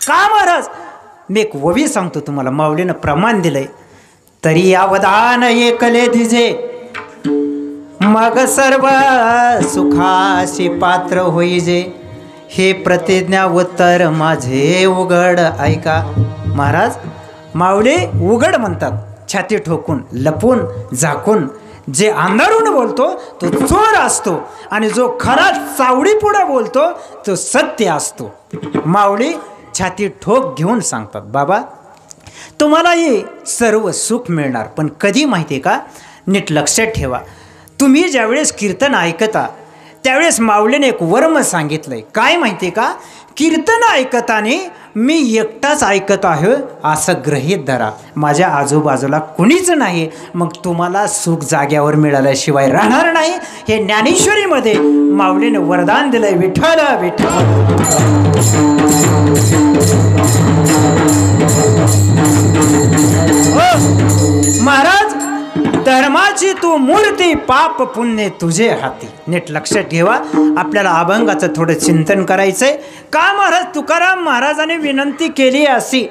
का महाराज, मी एक ववी सांगतो तुम्हाला, माऊलीनं प्रमाण दिलंय. तरी अवधान एकले दिजे, मग सर्व सुखाशी पात्र होईजे. हे प्रतिज्ञा उत्तर माझे उघड ऐका. महाराज, माऊली उघड म्हणतात, छाती ठोकून, लपून, झाकून. जे अंधारून बोलतो तो चोर असतो आणि जो खरा चावडी पुढे बोलतो तो सत्य असतो. माऊली छाती ठोक घेऊन सांगतात, बाबा तुम्हालाही सर्व सुख मिळणार. पण कधी माहिती आहे का, नीट लक्षात ठेवा, तुम्ही ज्यावेळेस कीर्तन ऐकता त्यावेळेस माऊलीने एक वर्म सांगितलंय. काय माहिती आहे का, कीर्तन ऐकताने मी एकटाच ऐकत आहे असं गृहीत धरा, माझ्या आजूबाजूला कुणीच नाही. मग तुम्हाला सुख जाग्यावर मिळाल्याशिवाय राहणार नाही. हे ज्ञानेश्वरीमध्ये माऊलीने वरदान दिलंय. विठ्ठल विठ्ठल. महाराज, धर्माची तू मूर्ती, पाप पुण्य तुझे हाती. नीट लक्षात ठेवा, आपल्याला अभंगाचं थोडं चिंतन करायचंय. का महाराज, तुकाराम महाराजांनी विनंती केली अशी.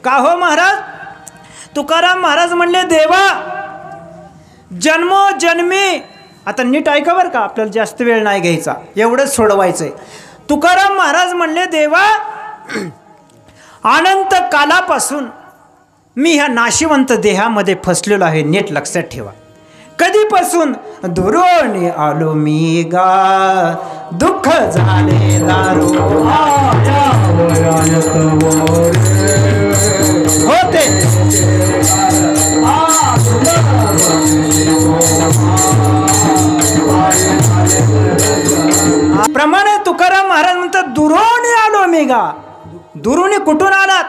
का हो महाराज, तुकाराम महाराज म्हणले, देवा जन्मोजन्मी, आता नीट ऐका बरं का, आपल्याला जास्त वेळ नाही घ्यायचा, एवढंच सोडवायचंय. तुकाराम महाराज म्हणले, देवा अनंत कालापासून मी ह्या नाशिवंत देहामध्ये फसलेलो आहे. नीट लक्षात ठेवा, कधीपासून, दुरोने आलो मी गा, दुःख झाले दारो होते. प्रमाणे तुकाराम महाराज म्हणतात, दुरोने आलो मी गा. दुरोने कुठून आलात?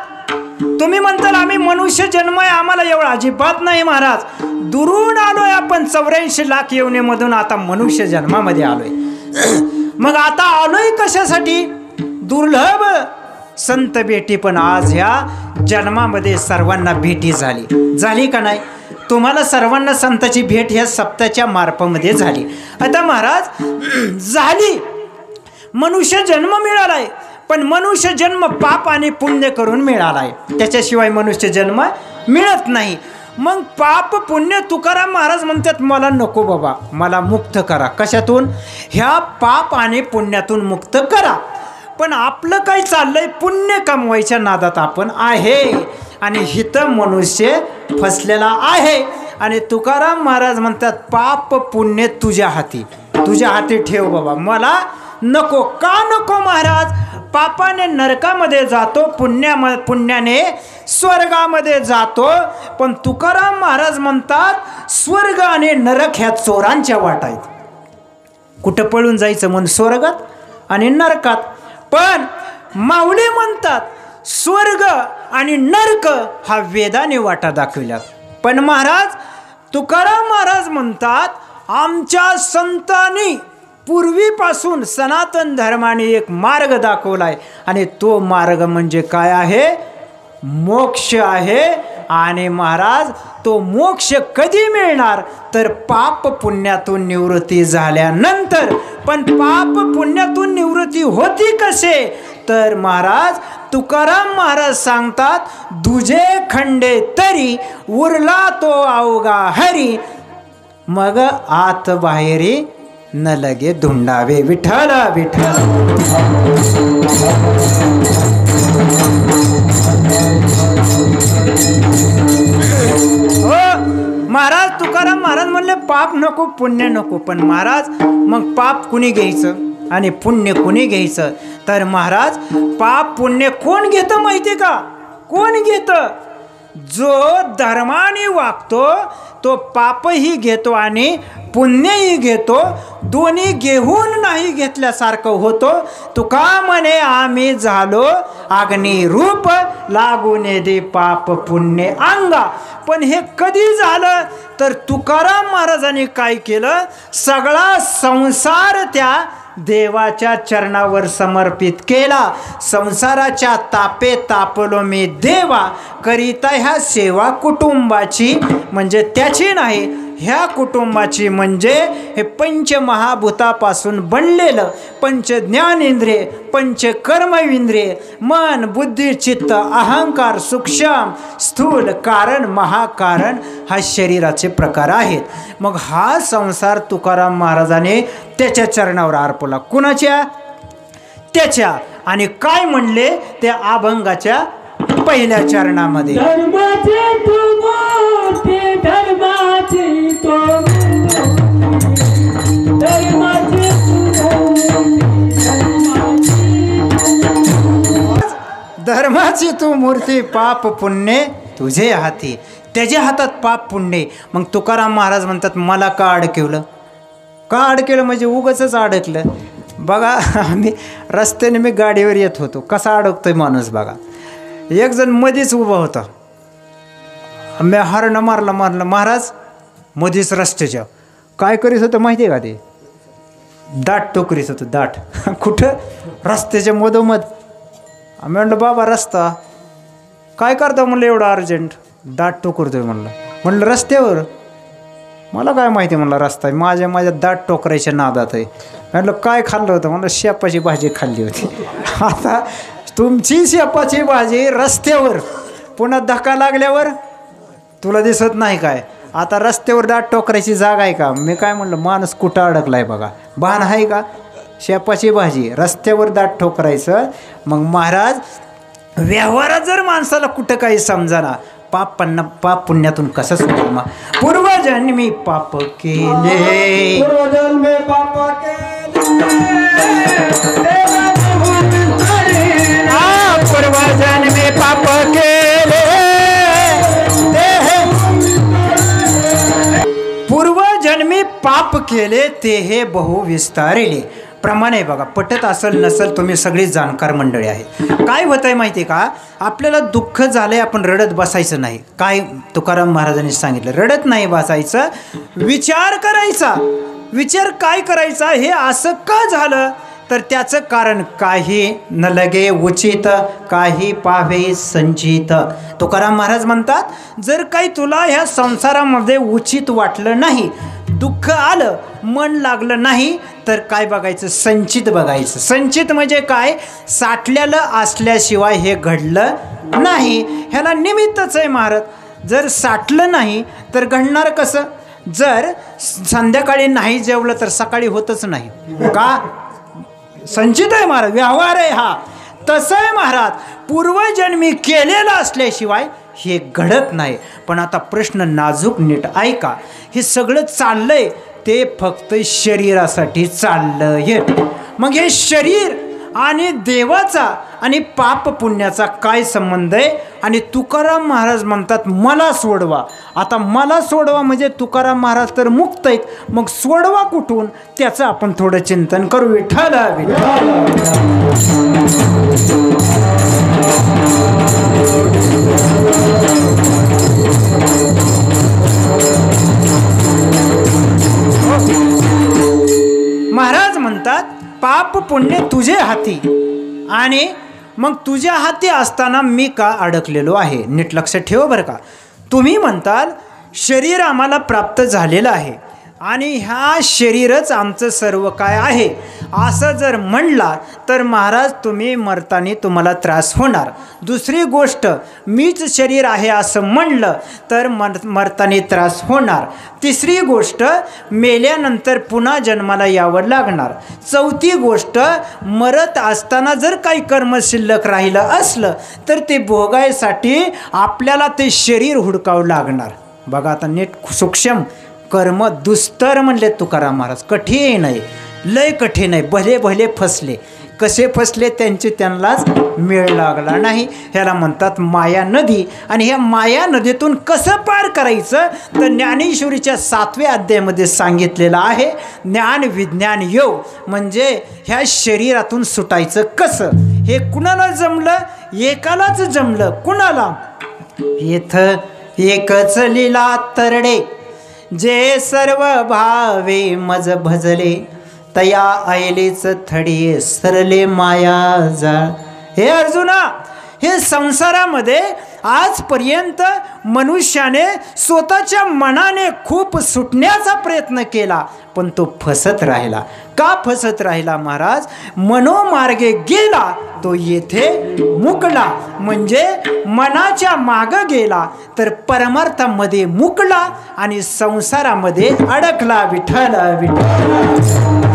तुम्ही म्हणताल आम्ही मनुष्य जन्म आहे, आम्हाला एवढं. अजिबात नाही महाराज, दुरून आलोय आपण 84 लाख येवनेमधून आता मनुष्य जन्मामध्ये आलोय. मग आता आलोय कशासाठी? दुर्लभ संत भेटी. पण आज ह्या जन्मामध्ये सर्वांना भेटी झाली का नाही? तुम्हाला सर्वांना संताची भेट ह्या सप्ताच्या मार्फामध्ये झाली. आता महाराज झाली, मनुष्य जन्म मिळालाय, पण मनुष्य जन्म पाप आणि पुण्य करून मिळालाय, त्याच्याशिवाय मनुष्य जन्म मिळत नाही. मग पाप पुण्य, तुकाराम महाराज म्हणतात मला नको बाबा, मला मुक्त करा. कशातून? ह्या पाप आणि पुण्यातून मुक्त करा. पण आपलं काय चाललंय, पुण्य कमवायच्या नादात आपण आहे आणि हिथं मनुष्य फसलेला आहे. आणि तुकाराम महाराज म्हणतात पाप पुण्य तुझ्या हाती ठेव बाबा, मला नको. का नको महाराज? पापाने नरकामध्ये जातो, पुण्याने स्वर्गामध्ये जातो. पण तुकाराम महाराज म्हणतात स्वर्ग आणि नरक ह्या चोरांच्या वाट आहेत. कुठं पळून जायचं म्हणून स्वर्गात आणि नरकात. पण माऊली म्हणतात स्वर्ग आणि नरक हा वेदाने वाटा दाखविल्यात. पण महाराज तुकाराम महाराज म्हणतात आमच्या संतांनी पूर्वीपासून सनातन धर्माने एक मार्ग दाखवलाय आणि तो मार्ग म्हणजे काय आहे? मोक्ष आहे. आणि महाराज तो मोक्ष कधी मिळणार? तर पाप पुण्यातून निवृत्ती झाल्यानंतर पण पाप पुण्यातून निवृत्ती होती कसे? तर महाराज तुकाराम महाराज सांगतात, दुजे खंडे तरी उरला तो अवघा हरी, मग आत बाहेरी न लगे धुंडावे विठ्ठल विठ्ठल. हो महाराज तुकाराम महाराज म्हणले पाप नको पुण्य नको. पण महाराज मग पाप कुणी घ्यायचं आणि पुण्य कुणी घ्यायचं? तर महाराज पाप पुण्य कोण घेतं माहिती का? कोण घेतं? जो धर्माने वागतो तो पापही घेतो आणि पुण्यही घेतो. दोन्ही घेऊन नाही घेतल्यासारखं होतो. तुका म्हणे आम्ही झालो अग्निरूप, लागून दे पाप पुण्य अंगा. पण हे कधी झालं? तर तुकाराम महाराजांनी काय केलं? सगळा संसार त्या देवाच्या चरणावर समर्पित केला. संसाराच्या तापे तापलो मी देवा, करिता ह्या सेवा कुटुंबाची, म्हणजे त्याची नाही, ह्या कुटुंबाची, म्हणजे हे पंचमहाभूतापासून बनलेलं पंच ज्ञानेंद्रिय, पंच कर्मविंद्रिय, मन बुद्धी चित्त अहंकार, सूक्ष्म स्थूल कारण महाकारण, हा शरीराचे प्रकार आहेत. मग हा संसार तुकाराम महाराजाने त्याच्या चरणावर अर्पला. कुणाच्या? त्याच्या. आणि काय म्हणले त्या अभंगाच्या पहिल्या चरणामध्ये? धर्माचे तू मोठे, धर्माचे तो धर्माचे धर्माची तू मूर्ती, पाप पुण्य तुझे हाती. त्याच्या हातात पाप पुण्य. मग तुकाराम महाराज म्हणतात, मला का अडकवलं? का अडकवलं म्हणजे उगाचच अडकलं. बघा आम्ही रस्त्याने मी गाडीवर येत होतो, कसा अडकतोय माणूस बघा. एक जण मध्येच उभा होता, मी हरणं मारलं महाराज मध्येच रस्त्याच्या. काय करीत होतं माहिती आहे का? ते दाट टोकरीत होतं, दाट. कुठं? रस्त्याच्या मधोमध. आम्ही म्हणलं बाबा रस्ता काय करता? म्हणलं एवढं अर्जंट. दाट टोकरतोय म्हणलं रस्त्यावर. मला काय माहिती म्हणलं रस्ता. माझ्या दाट टोकरायच्या नादात आहे. म्हणलं काय खाल्लं होतं? म्हणलं शेपाची भाजी खाल्ली होती. आता तुमची शेपाची भाजी रस्त्यावर, पुन्हा धक्का लागल्यावर तुला दिसत नाही काय? आता रस्त्यावर दाट टोकरायची जागा आहे का? मी काय म्हणलं माणूस कुठं अडकलाय बघा. भान आहे का? शेपाची भाजी रस्त्यावर दाट ठोकरायचं. मग महाराज व्यवहारात जर माणसाला कुठं काही समजाना, पाप पुण्यातून कसं सुटलं? मग पूर्वजन्मी पाप केले, पूर्वजन्मे पाप केले, पूर्वजन्मी पाप केले, पूर्वजन्मी पाप केले ते हे बहु विस्तारिले. प्रमाणे बघा, पटत असेल नसेल तुम्ही सगळी जाणकार मंडळी आहे. काय होत आहे माहिती आहे का? आपल्याला दुःख झालंय, आपण रडत बसायचं नाही. काय तुकाराम महाराजांनी सांगितलं? रडत नाही बसायचं, विचार करायचा. विचार काय करायचा? हे असं का झालं? तर त्याचं कारण काही न लगे उचित, काही पावे संचित. तुकाराम महाराज म्हणतात, जर काही तुला ह्या संसारामध्ये उचित वाटलं नाही, दुःख आलं, मन लागलं नाही, तर काय बघायचं? संचित बघायचं. संचित म्हणजे काय? साठलेलं असल्याशिवाय हे घडलं नाही. ह्याला निमित्तच आहे महाराज. जर साठलं नाही तर घडणार कसं? जर संध्याकाळी नाही जेवलं तर सकाळी होतच नाही का? संचित आहे महाराज, व्यवहार आहे हा. तसं आहे महाराज, पूर्वजन्मी केलेलं असल्याशिवाय हे घडत नाही. पण आता प्रश्न नाजूक नीट ऐका. हे सगळं चाललंय ते फक्त शरीरासाठी चाललंय. मग हे शरीर आणि देवाचा आणि पाप पुण्याचा काय संबंध आहे? आणि तुकाराम महाराज म्हणतात मला सोडवा. आता मला सोडवा म्हणजे तुकाराम महाराज तर मुक्त आहेत, मग सोडवा कुठून? त्याचं आपण थोडं चिंतन करू. विठ्ठल महाराज म्हणतात पाप पुण्य तुझे हाती. आणि मग तुझ्या हाती असताना मी का अडकलेलो आहे? नीट लक्षात ठेवा बरं का. तुम्ही म्हणताल शरीर आम्हाला प्राप्त झालेलं आहे, आणि ह्या शरीरच आमचं सर्व काय आहे असं जर म्हणला तर महाराज तुम्ही मरताना तुम्हाला त्रास होणार. दुसरी गोष्ट मीच शरीर आहे असं म्हणलं तर मरताना त्रास होणार. तिसरी गोष्ट मेल्यानंतर पुन्हा जन्माला यावं लागणार. चौथी गोष्ट मरत असताना जर काही कर्म शिल्लक राहिलं असलं तर ते भोगायसाठी आपल्याला ते शरीर हुडकावं लागणार. बघा आता नीट सूक्ष्म कर्म दुस्तर म्हणले तुकाराम महाराज. कठीण आहे, लय कठीण आहे. भले भले फसले, कसे फसले त्यांचे त्यांनाच मेळ लागला नाही. ह्याला म्हणतात माया नदी. आणि ह्या माया नदीतून कसं पार करायचं तर ज्ञानेश्वरीच्या 7व्या अध्यायामध्ये सांगितलेलं आहे. ज्ञान विज्ञान योग म्हणजे ह्या शरीरातून सुटायचं कसं. हे कुणाला जमलं? एकालाच जमलं. कुणाला? इथं एकच लीला तरडे जे सर्व भावे मज भजले तया ऐलेच थडी सरले माया जाळ. हे अर्जुना, हे संसारामध्ये आजपर्यंत मनुष्याने स्वतःच्या मनाने खूप सुटण्याचा प्रयत्न केला पण तो फसत राहिला. का फसत राहिला महाराज? मनोमार्गे गेला तो येथे मुकला. म्हणजे मनाच्या मागं गेला तर परमार्थामध्ये मुकला आणि संसारामध्ये अडकला. विठ्ठल विठ्ठल.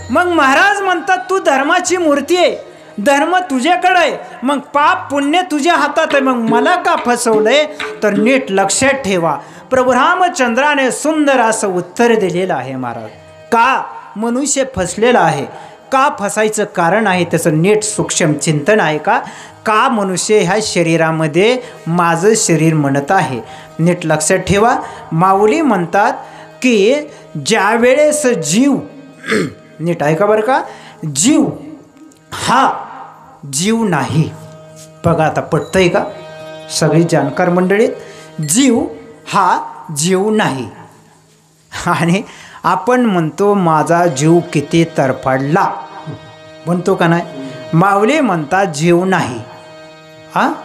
मग महाराज म्हणतात तू धर्माची मूर्ती आहे, धर्म तुझ्याकडे आहे, मग पाप पुण्य तुझ्या हातात आहे, मग मला का फसवलंय? तर नीट लक्षात ठेवा. प्रभू रामचंद्राने सुंदर असं उत्तर दिलेलं आहे महाराज. का मनुष्य फसलेला आहे, का फसायचं कारण आहे त्याचं नीट सूक्ष्म चिंतन आहे का? का मनुष्य ह्या शरीरामध्ये माझं शरीर म्हणत आहे. नीट लक्षात ठेवा. माऊली म्हणतात की ज्या वेळेस जीव नीट ऐका बरं का, जीव हा जीव नाही. बघा आता पटतंय का सगळी जाणकार मंडळीत? जीव हा जीव नाही. आणि आपण म्हणतो माझा जीव किती तरफडला, म्हणतो का नाही? माऊली म्हणतात जीव नाही.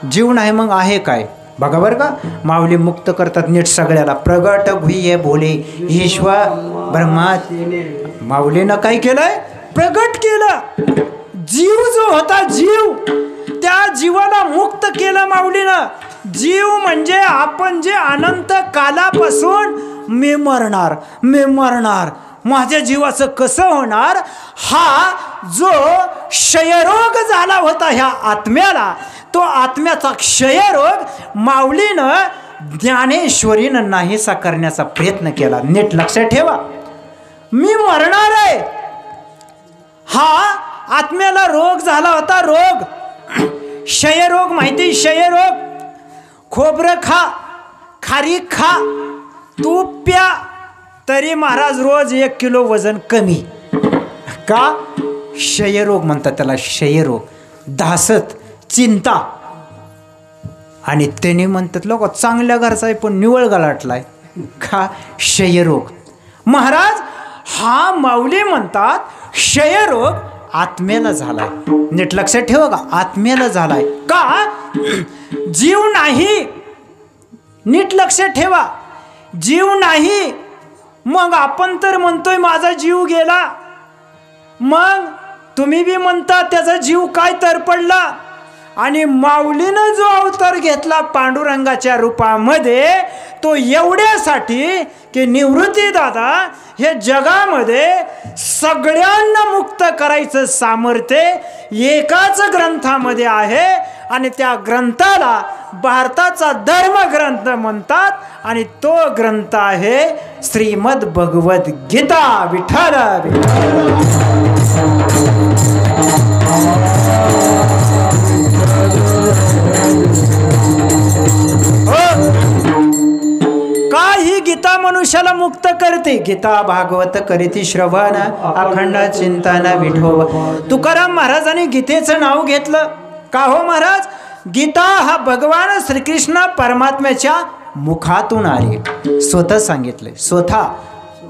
जीव नाही मग आहे काय? बघा बरं का, माऊली मुक्त करतात नीट सगळ्याला. प्रगट गुह्य बोले ईश्वर ब्रह्मा. माऊलीनं काय केलंय? प्रगट केलं. जीव जो होता जीव, त्या जीवाला मुक्त केलं माऊलीनं. जीव म्हणजे आपण जे अनंत कालापासून मी मरणार मी मरणार, माझ्या जीवाचं कसं होणार, हा जो क्षयरोग झाला होता ह्या आत्म्याला, तो आत्म्याचा क्षयरोग माऊलीनं ज्ञानेश्वरीनं नाहीसा करण्याचा प्रयत्न केला. नीट लक्षात ठेवा. मी मरणार आहे, हा आत्म्याला रोग झाला होता. रोग, क्षयरोग माहिती? क्षयरोग. खोबरं खा, खारीक खा, तूप प्या, तरी महाराज रोज 1 किलो वजन कमी. का? क्षयरोग म्हणतात त्याला. क्षयरोग, धासत, चिंता. आणि त्याने म्हणतात लोक चांगल्या घरचा आहे पण निवळ गलाटलाय. का? क्षयरोग. महाराज हा माऊली म्हणतात क्षयरोग आत्म्याला झालाय. नीट लक्षात ठेवा का, आत्म्याला झालाय. का? जीव नाही. नीट लक्षात ठेवा, जीव नाही. मग आपण तर म्हणतोय माझा जीव गेला, मग तुम्ही बी म्हणता त्याचा जीव काय तरपडला. आणि माऊलीनं जो अवतार घेतला पांडुरंगाच्या रूपामध्ये, तो एवढ्यासाठी की निवृत्ती दादा हे जगामध्ये सगळ्यांना मुक्त करायचं सामर्थ्य एकाच ग्रंथामध्ये आहे. आणि त्या ग्रंथाला भारताचा धर्मग्रंथ म्हणतात. आणि तो ग्रंथ आहे श्रीमद भगवद गीता. विठ्ठल का ही गीता मनुष्याला मुक्त करते. गीता भागवत करीती श्रवण अखंड चिंतन विठोबा. तुकाराम महाराजांनी गीतेचं नाव घेतलं का हो महाराज? गीता हा भगवान श्रीकृष्ण परमात्म्याच्या मुखातून आली. स्वतः सांगितले, स्वतः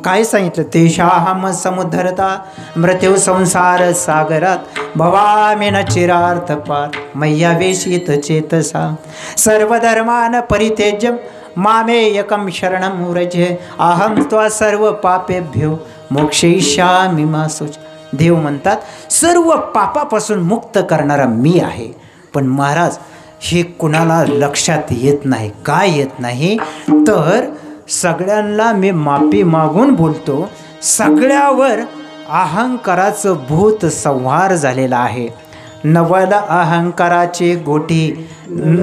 काय सांगितलं? तेषाहम समुद्धरता मृत्यू संसार सागरात भवामी न चिरार्थ पार मय्यावेशित चेतसा सर्वधर्मान परित्यज्य मामे एकम शरणं व्रज अहम त्वा सर्व पापेभ्यो मोक्षयिष्यामि मा शुच. देव म्हणतात सर्व पापापासून मुक्त करणारा मी आहे. पण महाराज हे कुणाला लक्षात येत नाही. काय येत नाही तर सगळ्यांना मी माफी मागून बोलतो. सगळ्यावर अहंकाराचं भूत संहार झालेला आहे. नवल अहंकाराची गोटी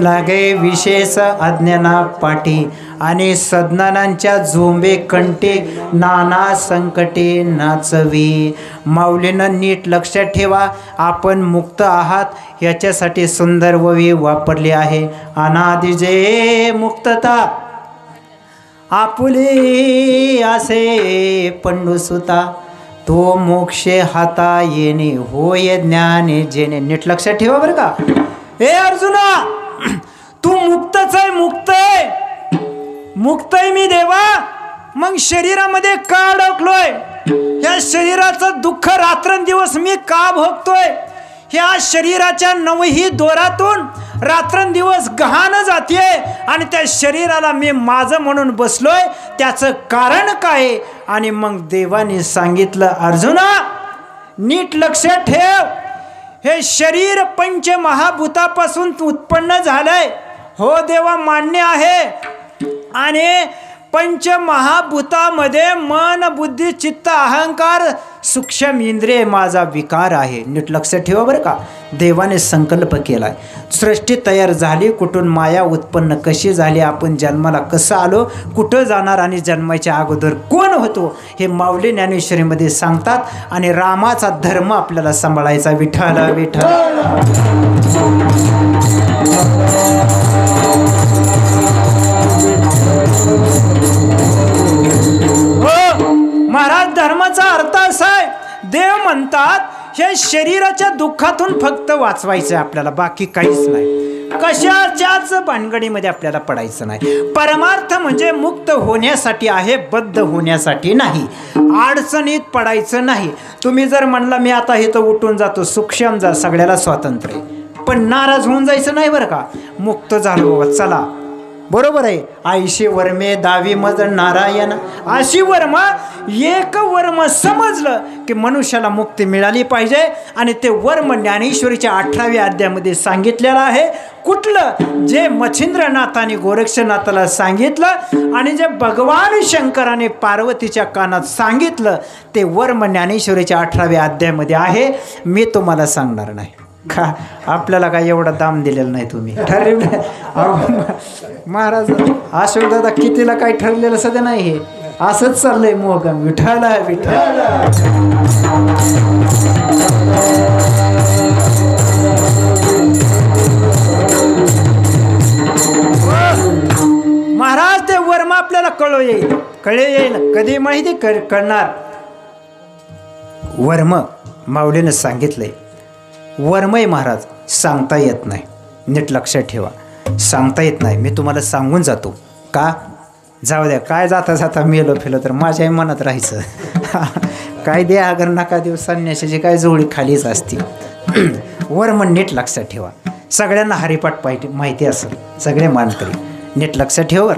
लागे विशेष अज्ञाना पाठी आणि सज्ञानांच्या झोंबे कंटे नाना संकटे नाचवी. माऊलीनं नीट लक्षात ठेवा, आपण मुक्त आहात याच्यासाठी सुंदर ववी वापरली आहे. अनादि जे मुक्तता आपुले असे पंडुसुता तो मोक्षे हाता येणे होय ज्ञाने जेणे. नीट लक्षात ठेवा बरं का. ए अर्जुना, तू मुक्तच आहे. मुक्त आहे मी देवा. मग शरीरामध्ये का अडकलोय? या शरीराचं दुःख रात्रंदिवस मी का भोगतोय? ह्या शरीराच्या नवही दोरातून रात्रंदिवस गहाण जाते आणि त्या शरीराला मी माझं म्हणून बसलोय. त्याचं कारण काय? आणि मग देवाने सांगितलं, अर्जुना नीट लक्षात ठेव, हे शरीर पंचमहाभूतापासून उत्पन्न झालंय. हो देवा, मान्य आहे. आणि पंचमहाभूतामध्ये मन बुद्धी चित्त अहंकार सूक्ष्म इंद्रिय माझा विकार आहे. नीट लक्षात ठेवा बरं का. देवाने संकल्प केलाय. सृष्टी तयार झाली, कुठून माया उत्पन्न कशी झाली, आपण जन्माला कसं आलो, कुठं जाणार आणि जन्माच्या अगोदर कोण होतो हे माऊली ज्ञानेश्वरीमध्ये सांगतात. आणि रामाचा धर्म आपल्याला सांभाळायचा. विठ्ठल विठ्ठल. महाराज, धर्माचा अर्थ असा आहे, देव म्हणतात हे शरीराच्या दुःखातून फक्त वाचवायचं आहे आपल्याला, बाकी काहीच नाही. कशाच्याच भानगडीमध्ये आपल्याला पडायचं नाही. परमार्थ म्हणजे मुक्त होण्यासाठी आहे, बद्ध होण्यासाठी नाही. अडचणीत पडायचं नाही. तुम्ही जर म्हणला मी आता हे तर उठून जातो, सूक्ष्म जा, सगळ्याला स्वातंत्र्य आहे, पण नाराज होऊन जायचं नाही बरं का. मुक्त झालो, चला. बरोबर आहे. आयशी वर्मे दावी मज नारायण. अशी वर्म एक वर्म समजलं की मनुष्याला मुक्ती मिळाली पाहिजे. आणि ते वर्म ज्ञानेश्वरीच्या 18व्या अध्यायामध्ये सांगितलेलं आहे. कुठलं? जे मच्छिंद्रनाथाने गोरक्षनाथाला सांगितलं आणि जे भगवान शंकराने पार्वतीच्या कानात सांगितलं ते वर्म ज्ञानेश्वरीच्या 18व्या अध्यायामध्ये आहे. मी तुम्हाला सांगणार नाही का, आपल्याला काय एवढा दाम दिलेला नाही. तुम्ही ठरवलं महाराज. अशोकदादा कितीला काय ठरलेलं सध्या नाही. हे असंच चाललंय मोहगम. विठ्ठल विठ्ठल. महाराज ते वर्म आपल्याला कळे येईल कधी माहिती कळणार. वर्म माऊलीनं सांगितलंय. वर्मय महाराज सांगता येत नाही. नीट लक्षात ठेवा, सांगता येत नाही. मी तुम्हाला सांगून जातो का. जाऊ द्या, काय जाता जाता मेलो फेलो तर माझ्याही मनात राहायचं. काय द्या अगर नका देऊ, संन्यासाची काय जोडी खालीच असते. वर्म नीट लक्षात ठेवा. सगळ्यांना हरिपाठ माहिती असेल, सगळे मानकरी. नीट लक्षात ठेवा.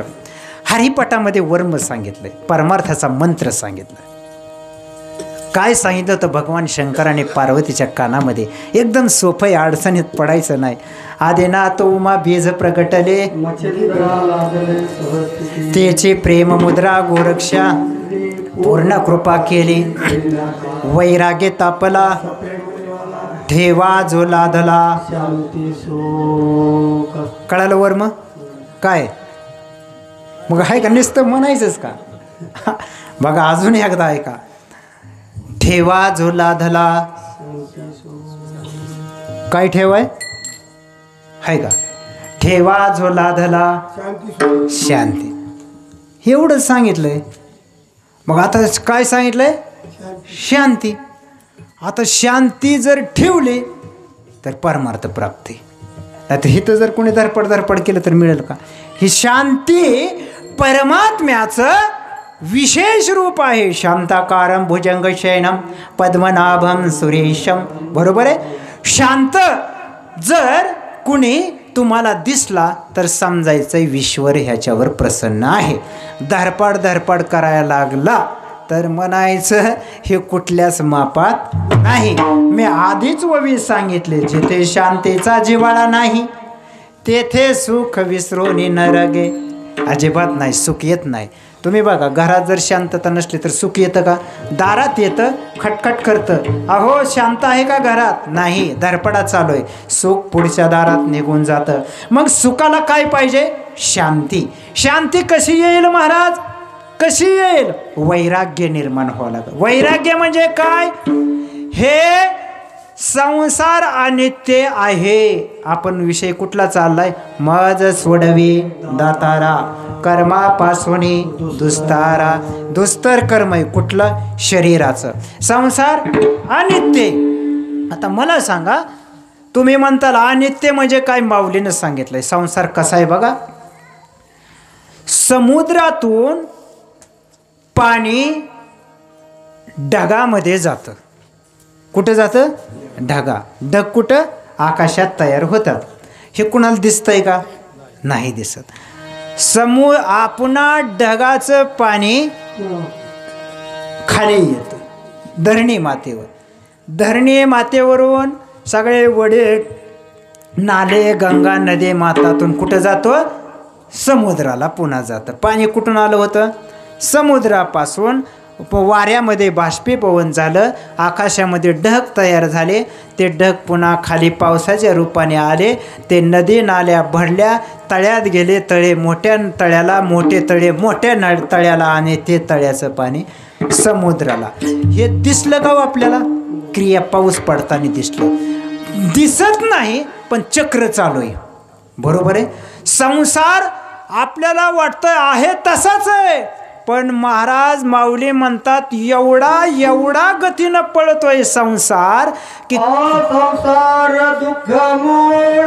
हरिपाठामध्ये वर्म सांगितलंय, परमार्थाचा मंत्र सांगितलं. काय सांगितलं होतं भगवान शंकराने पार्वतीच्या कानामध्ये. एकदम सोपं आहे, अडचणीत पडायचं नाही. आदिनाथ उमा बीज प्रगटले त्याची प्रेम मुद्रा गोरक्षा पूर्ण कृपा केली. वैराग्य तापला ठेवा जो लाधला. कळालं वर्म काय? मग आहे का नुसतं म्हणायचंच का? बघा अजून एकदा आहे का. ठेवा जो लाधला. काय ठेवाय आहे का? ठेवा जो लाधला शांती. एवढं सांगितलंय. मग आता काय सांगितलंय? शांती. आता शांती जर ठेवली तर परमार्थ प्राप्ती. नाहीतर हिथं जर कोणी धडपड केलं तर मिळेल का? ही शांती परमात्म्याचं विशेष रूप आहे. शांताकारं भुजंगशयनं पद्मनाभं सुरेशम. बरोबर आहे. शांत जर कुणी तुम्हाला दिसला तर समजायचं ईश्वर ह्याच्यावर प्रसन्न आहे. धरपड करायला लागला तर म्हणायचं हे कुठल्याच मापात नाही. मी आधीच ववी सांगितले, जिथे शांतीचा जिव्हाळा नाही तेथे सुख विसरून न रगे. अजिबात नाही, सुख येत नाही. तुम्ही बघा, घरात जर शांतता नसली तर सुख येतं का? दारात येतं, खटखट करतं, अहो शांत आहे का घरात? नाही, धरपडा चालू आहे. सुख पुढच्या दारात निघून जातं. मग सुखाला काय पाहिजे? शांती. शांती कशी येईल महाराज? कशी येईल? वैराग्य निर्माण व्हावं लागेल. वैराग्य म्हणजे काय? हे संसार अनित्य आहे. आपण विषय कुठला चाललाय? मज सोडवी दातारा कर्मापासून दुस्तारा. दुस्तर कर्म आहे कुठलं? शरीराचं. संसार अनित्य. आता मला सांगा, तुम्ही म्हणताल अनित्य म्हणजे काय? माऊलीनं सांगितलंय. संसार कसा आहे बघा. समुद्रातून पाणी ढगामध्ये जातं. कुठं जातं? ढगा. ढग कुठं? आकाशात तयार होतात. हे कुणाला दिसतंय का? नाही दिसत. पुन्हा ढगाचं पाणी खाली येतं धरणी मातेवर. धरणी मातेवरून सगळे वडे नाले गंगा नदी मातातून कुठं जातो? समुद्राला पुन्हा जातं. पाणी कुठून आलं होतं? समुद्रापासून. वाऱ्यामध्ये बाष्पीभवन झालं, आकाशामध्ये ढग तयार झाले. ते ढग पुन्हा खाली पावसाच्या रूपाने आले. ते नदी नाल्या भरल्या, तळ्यात गेले. तळे मोठ्या तळ्याला, मोठे तळे मोठ्या तळ्याला, आणि ते तळ्याचं पाणी समुद्राला. हे दिसलं का हो आपल्याला? क्रिया पाऊस पडताना दिसलं. दिसत नाही पण चक्र चालू आहे. बरोबर आहे. संसार आपल्याला वाटतं आहे तसाच आहे, पण महाराज माऊली म्हणतात एवढा गतीनं पळतोय संसार की संसार दुःख मूळ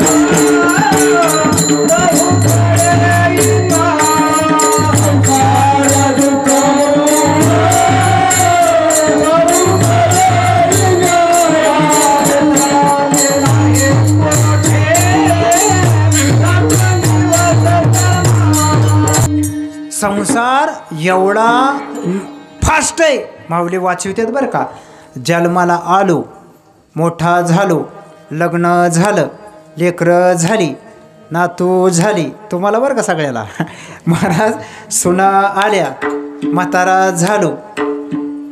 संसार एवढा फास्ट आहे. माऊली वाचवतात बरं का. जन्माला आलो, मोठा झालो, लग्न झालं, लेकरं झाली, नातू झाली, तुम्हाला बरं का सगळ्याला. महाराज सुना आल्या, म्हातारा झालो.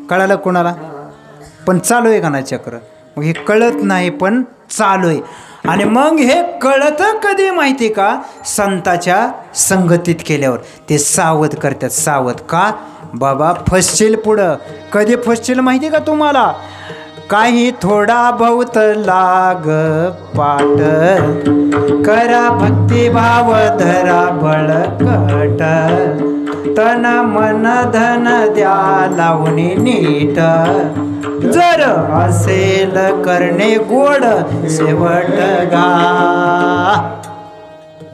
कळालं कोणाला? पण चालू आहे का नाही चक्र? मग हे कळत नाही पण चालू आहे. आणि मग हे कळतं कधी माहिती का? संताच्या संगतीत केल्यावर. ते सावध करतात. सावध का? बाबा फसशील पुढं. कधी फसशील माहिती का तुम्हाला? काही थोडा बहुत लाग पाट, करा भक्तिभाव धरा बळकट, तन मन धन द्या लावून नीट, जर असेल करणे गोड शेवट गा.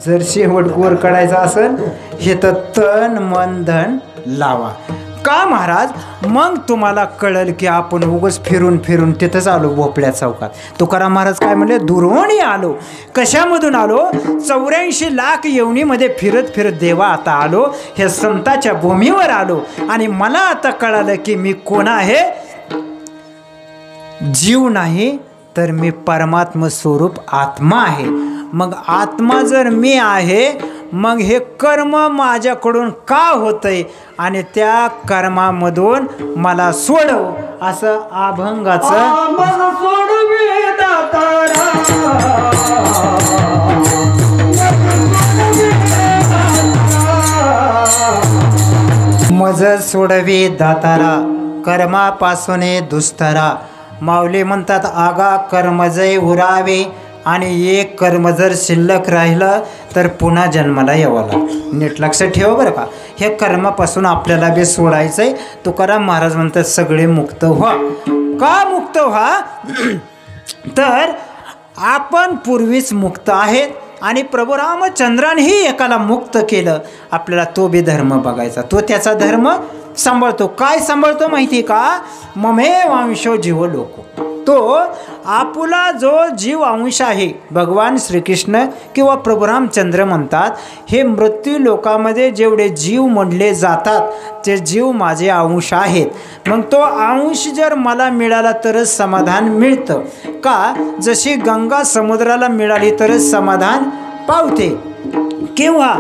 जर शेवट गोड काढायचा असेल हे तर तन मन धन लावा. का महाराज? मग तुम्हाला कळल की आपण उगाच फिरून फिरून तिथंच आलो भोपळ्या चौकात. तुकाराम महाराज काय म्हणले? दुरोणी आलो. कशामधून आलो? 84 लाख येवणीमध्ये फिरत फिरत देवा आता आलो. हे संताच्या भूमीवर आलो. आणि मला आता कळालं की मी कोण आहे? जीव नाही तर मी परमात्म स्वरूप आत्मा आहे. मग आत्मा जर मी आहे, मग हे कर्म माझ्याकडून का होतंय? आणि त्या कर्मामधून मला सोडव, असं अभंगाचं मज सोडवे दातारा कर्मापासून दुस्तरा. माऊली म्हणतात आगा कर्मजय उरावे, आणि एक कर्म जर शिल्लक राहिलं तर पुन्हा जन्माला यावं लागतं. नीट लक्षात ठेवा बरं का. हे कर्मापासून आपल्याला बी सोडायचं आहे. तुकाराम महाराज म्हणतात सगळे मुक्त व्हा. का मुक्त व्हा? तर आपण पूर्वीच मुक्त आहेत, आणि प्रभू रामचंद्रांनी एकाला मुक्त केलं. आपल्याला तो बी धर्म बघायचा. तो त्याचा धर्म सांभाळतो. काय सांभाळतो माहिती आहे का? ममेव अंशो जीव लोको. तो आपुला जो जीव अंश आहे, भगवान श्रीकृष्ण किंवा प्रभू रामचंद्र म्हणतात, हे मृत्यू लोकामध्ये जेवढे जीव म्हणले जातात ते जीव माझे अंश आहेत. मग तो अंश जर मला मिळाला तरच समाधान मिळतं का? जशी गंगा समुद्राला मिळाली तरच समाधान पावते, किंवा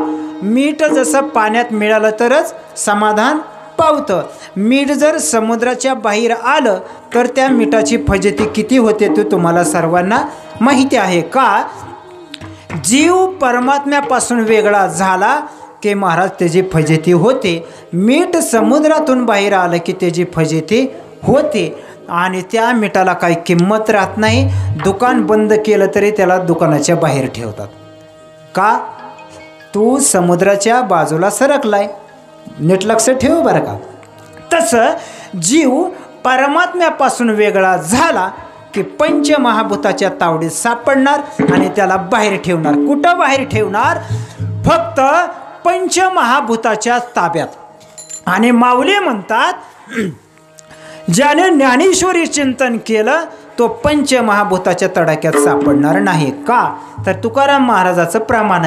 मीठ जसं पाण्यात मिळालं तरच समाधान पावतं. मीठ जर समुद्राच्या बाहेर आलं तर त्या मिठाची फजिती किती होते ते तुम्हाला सर्वांना माहिती आहे का? जीव परमात्म्यापासून वेगळा झाला की महाराज त्याची फजिती होते. मीठ समुद्रातून बाहेर आलं की त्याची फजिती होते आणि त्या मिठाला काही किंमत राहत नाही. दुकान बंद केलं तरी त्याला दुकानाच्या बाहेर ठेवतात का? तू समुद्राच्या बाजूला सरकलाय. नीट लक्ष ठेव बरं का. तसं जीव परमात्म्यापासून वेगळा झाला की पंचमहाभूताच्या तावडीत सापडणार आणि त्याला बाहेर ठेवणार. कुठं बाहेर ठेवणार? फक्त पंचमहाभूताच्या ताब्यात. आणि माऊली म्हणतात, ज्याने ज्ञानेश्वरी चिंतन केलं तो पंचमहाभूताच्या तडाख्यात सापडणार नाही का? तर तुकाराम महाराजाचं प्रमाण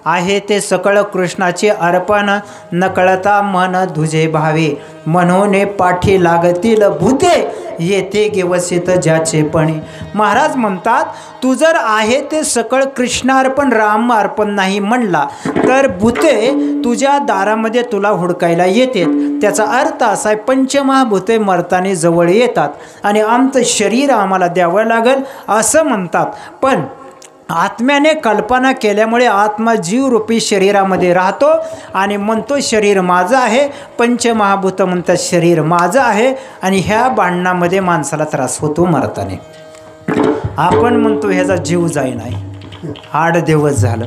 आहे ते सकळ कृष्णाचे अर्पण, नकळता मन तुझे भावे, मनोने पाठी लागतील भूते, येथे गेवसित ज्याचे पणे. महाराज म्हणतात, तू जर आहे ते सकळ कृष्णार्पण राम अर्पण नाही म्हणला तर भूते तुझ्या दारामध्ये तुला हुडकायला येते. त्याचा अर्थ असा आहे, पंचमहाभूते मरताने जवळ येतात आणि आमचं शरीर आम्हाला द्यावं लागेल असं म्हणतात. पण आत्म्याने कल्पना केल्यामुळे आत्मा जीवरूपी शरीरामध्ये राहतो आणि म्हणतो शरीर माझं आहे. पंचमहाभूत म्हणतात शरीर माझं आहे. आणि ह्या भांडणामध्ये माणसाला त्रास होतो मरताने. आपण म्हणतो ह्याचा जीव जाई नाही, 8 दिवस झालं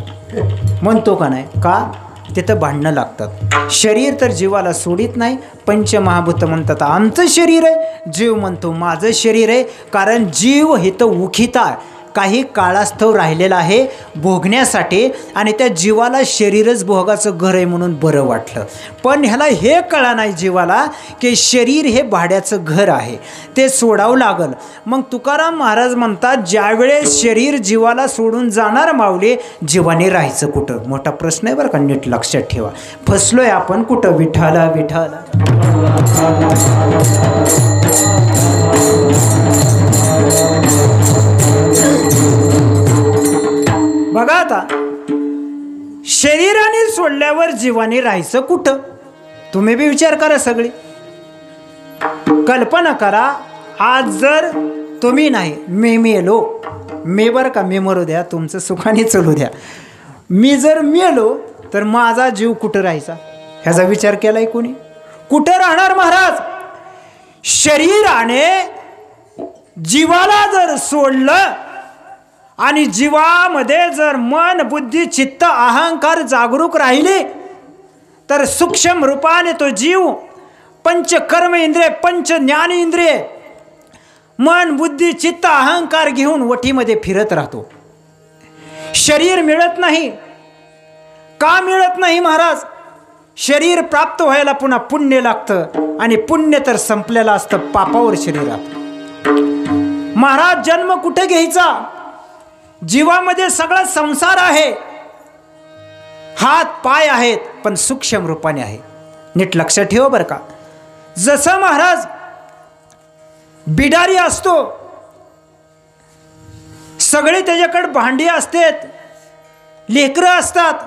म्हणतो का नाही का? तिथं भांडणं लागतात. शरीर तर जीवाला सोडित नाही. पंचमहाभूत म्हणतात आमचं शरीर आहे, जीव म्हणतो माझं शरीर आहे. कारण जीव हे तर उखिता आहे, काही काळास्तव राहिलेला आहे भोगण्यासाठी आणि त्या जीवाला शरीरच भोगाचं घर आहे म्हणून बरं वाटलं. पण ह्याला हे कळा नाही जीवाला की शरीर हे भाड्याचं घर आहे, ते सोडावं लागल. मग तुकाराम महाराज म्हणतात, ज्यावेळेस शरीर जीवाला सोडून जाणार माऊली, जीवाने राहायचं कुठं? मोठा प्रश्न आहे बरं का, नीट लक्षात ठेवा. फसलोय आपण कुठं? विठाला विठाला. बघा आता, शरीराने सोडल्यावर जीवाने राहायचं कुठं? तुम्ही बी विचार करा, सगळी कल्पना करा. आज जर तुम्ही नाही, मी मेलो, मी बरं का, मी मरू द्या, तुमचं सुखाने चलू द्या. मी जर मेलो तर माझा जीव कुठं राहायचा? ह्याचा विचार केलाय कोणी? कुठं राहणार महाराज? शरीराने जीवाला जर सोडलं आणि जीवामध्ये जर मन बुद्धी चित्त अहंकार जागरूक राहिले तर सूक्ष्म रूपाने तो जीव पंच कर्म इंद्रिय, पंच ज्ञान इंद्रिय, मन बुद्धी चित्त अहंकार घेऊन वठीमध्ये फिरत राहतो. शरीर मिळत नाही. का मिळत नाही महाराज? शरीर प्राप्त व्हायला पुन्हा पुण्य लागतं आणि पुण्य तर संपलेलं असतं पापावर शरीरात. महाराज जन्म कुठे घ्यायचा? जीवामध्ये सगळा संसार आहे, हात पाय आहेत पण सूक्ष्म रूपाने आहे. नीट लक्षात ठेवा बरं का. जसं महाराज बिडारी असतो, सगळे त्याच्याकडे भांडी असतात, लेकरं असतात,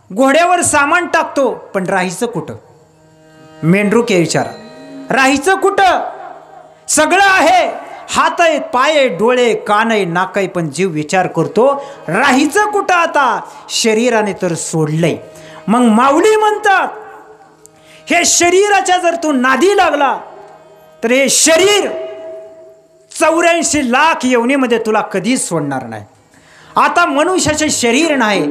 घोड्यावर सामान टाकतो, पण राहायचं कुठं? मेंढरूक आहे विचारा, राहायचं कुठं? सगळं आहे, हात आहेत, पाय आहे, डोळे, कान आहे, नाक आहे, पण जीव विचार करतो राहायचं कुठं आता? शरीराने तर सोडलंय. मग माऊली म्हणतात, हे शरीराच्या जर तू नादी लागला तर हे शरीर 84 लाख योनीमध्ये तुला कधीच सोडणार नाही. आता मनुष्याचे शरीर नाही,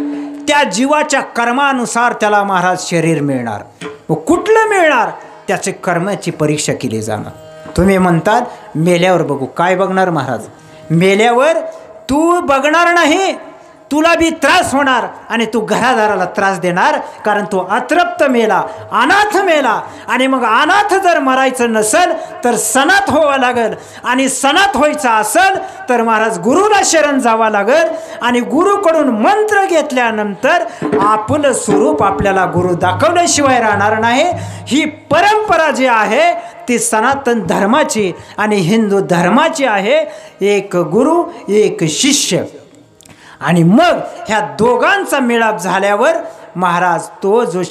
त्या जीवाच्या कर्मानुसार त्याला महाराज शरीर मिळणार. व कुठलं मिळणार? त्याचे कर्माची परीक्षा केली जाणार. तुम्ही म्हणतात मेल्यावर बघू. काय बघणार महाराज? मेल्यावर तू बघणार नाही तुला बी त्रास होणार आणि तू घरादाराला त्रास देणार, कारण तू अतृप्त मेला, अनाथ मेला. आणि मग अनाथ जर मरायचं नसेल तर सनाथ व्हावं लागेल, आणि सनाथ व्हायचं असेल तर महाराज गुरुला शरण जावं लागेल. आणि गुरुकडून मंत्र घेतल्यानंतर आपलं स्वरूप आपल्याला गुरु दाखवल्याशिवाय राहणार नाही. ही परंपरा जी आहे ती सनातन धर्माची आणि हिंदू धर्माची आहे. एक गुरु एक शिष्य. आणि मग ह्या दोघांचा मेळाप झाल्यावर महाराज तो जो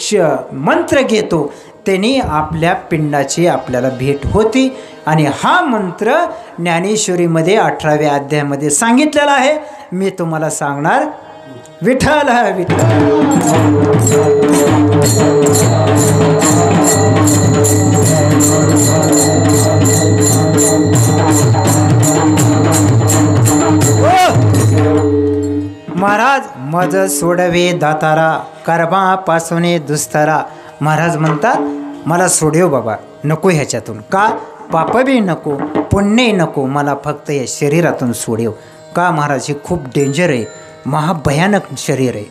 मंत्र घेतो त्यांनी आपल्या पिंडाची आपल्याला भेट होती. आणि हा मंत्र ज्ञानेश्वरीमध्ये 18व्या अध्यायामध्ये सांगितलेला आहे. मी तुम्हाला सांगणार. विठ्ठल विठ्ठल. महाराज मज सोडवे दातारा कर्मापासून दुस्तरा. महाराज म्हणतात मला सोडव बाबा, नको ह्याच्यातून. का? पाप बी नको, पुण्यही नको, मला फक्त या शरीरातून सोडव. का महाराज? हे खूप डेंजर आहे, महाभयानक शरीर आहे,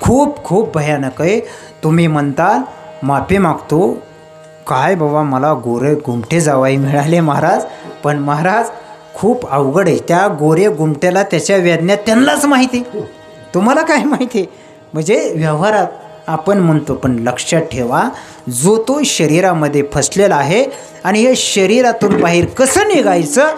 खूप खूप भयानक आहे. तुम्ही म्हणताल माफी मागतो. काय बाबा मला गोरे गुमटे जावाई मिळाले महाराज, पण महाराज खूप अवघड आहे. त्या गोरे गुमट्याला त्याच्या वेदना त्यांनाच माहिती, तुम्हाला काय माहिती. म्हणजे व्यवहारात आपण म्हणतो, पण लक्षात ठेवा जो तो शरीरामध्ये फसलेला आहे आणि या शरीरातून बाहेर कसं निघायचं,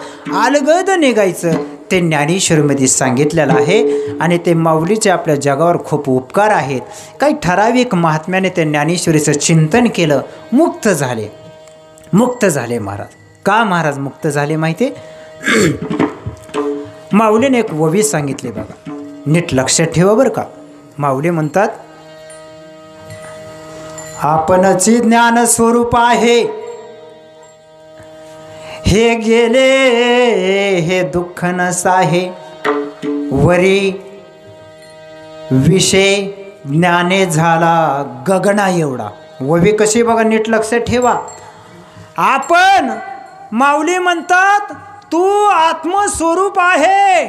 अलगद निघायचं, ते ज्ञानेश्वरीमध्ये सांगितलेलं आहे. आणि ते माऊलीचे आपल्या जगावर खूप उपकार आहेत. काही ठराविक महात्म्याने त्या ज्ञानेश्वरीचं चिंतन केलं, मुक्त झाले, मुक्त झाले महाराज. का महाराज मुक्त झाले माहिती आहे? माऊलीने एक ववी सांगितली बघा, नीट लक्षात ठेवा बरं का. माऊली म्हणतात आपणची ज्ञान स्वरूप आहे, हे गेले हे दुःख नसाहे, वरी विषय ज्ञाने झाला गगना एवढा. ववी कशी बघा, नीट लक्षात ठेवा. आपण माऊली म्हणतात तू आत्मस्वरूप आहे,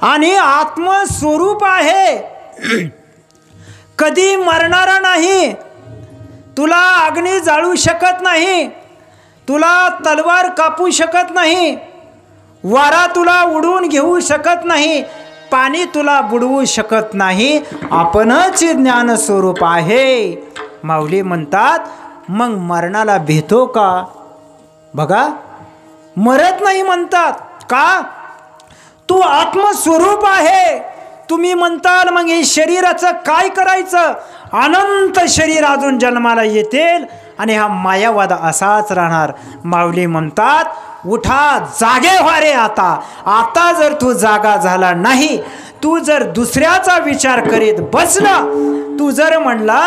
आणि आत्मस्वरूप आहे कधी मरणारा नाही. तुला अग्नी जाळू शकत नाही, तुला तलवार कापू शकत नाही, वारा तुला उडवून घेऊ शकत नाही, पाणी तुला बुडवू शकत नाही. आपणच ज्ञानस्वरूप आहे. माऊली म्हणतात मग मरणाला भीतो का? बघा मरत नाही म्हणतात. का? तू आत्मस्वरूप आहे. तुम्ही म्हणताल मग हे शरीराचं काय करायचं? अनंत शरीर अजून जन्माला येतील आणि हा मायावाद असाच राहणार. माऊली म्हणतात उठा, जागे व्हा रे आता. आता जर तू जागा झाला नाही, तू जर दुसऱ्याचा विचार करीत बसला, तू जर म्हणला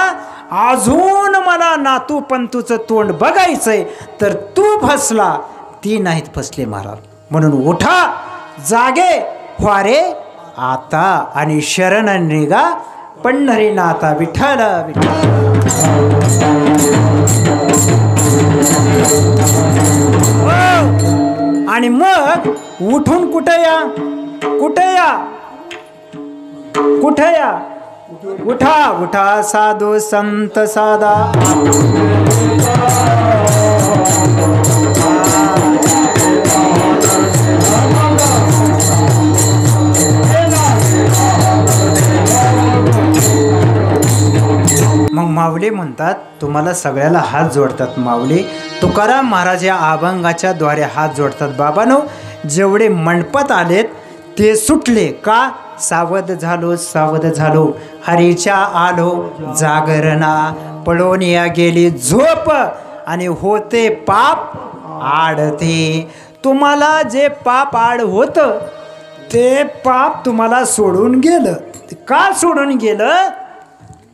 अजून मला नातू पंतूचं तोंड बघायचंय, तर तू फसला, ती नाहीत फसले महाराज. म्हणून उठा, जागे व्हा रे आता, आणि शरण निघा पंढरीनाथा विठ्ठल विठ्ठल. आणि मग उठून कुठे या, कुठे या, कुठे या? उठा उठा साधू संत साधा. मग माऊली म्हणतात तुम्हाला सगळ्याला हात जोडतात. माऊली तुकाराम महाराज या अभंगाच्या द्वारे हात जोडतात. बाबांनो, जेवढे मंडपात आलेत ते सुटले का? सावध झालो, सावध झालो, हरीच्या आलो जागरणा, पळून या गेली झोप, आणि होते पाप आडते. तुम्हाला जे पाप आड होतं ते पाप तुम्हाला सोडून गेलं. का सोडून गेलं?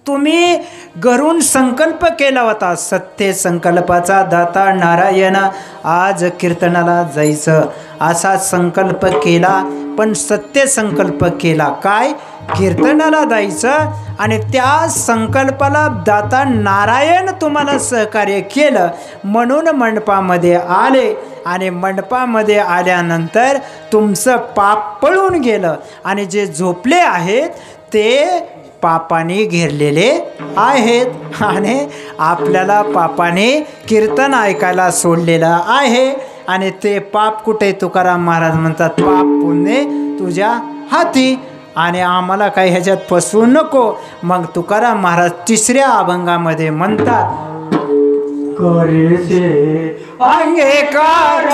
तुम्ही घरून संकल्प केला होता, सत्य संकल्पाचा दाता नारायण, आज कीर्तनाला जायचं, असा संकल्प केला. पण सत्य संकल्प केला काय? कीर्तनाला जायचं आणि त्या संकल्पाला दाता नारायण तुम्हाला सहकार्य केलं म्हणून मंडपामध्ये आले आणि मंडपामध्ये आल्यानंतर तुमचं पाप पळून गेलं आणि जे झोपले आहेत ते पापाने घेरलेले आहेत आणि आपल्याला पापाने कीर्तन ऐकायला सोडलेलं आहे आणि ते पाप कुठे तुकाराम महाराज म्हणतात पाप पुण्य तुझ्या हाती आणि आम्हाला काही ह्याच्यात फसवू नको. मग तुकाराम महाराज तिसऱ्या अभंगामध्ये म्हणतात करीसे अंगीकार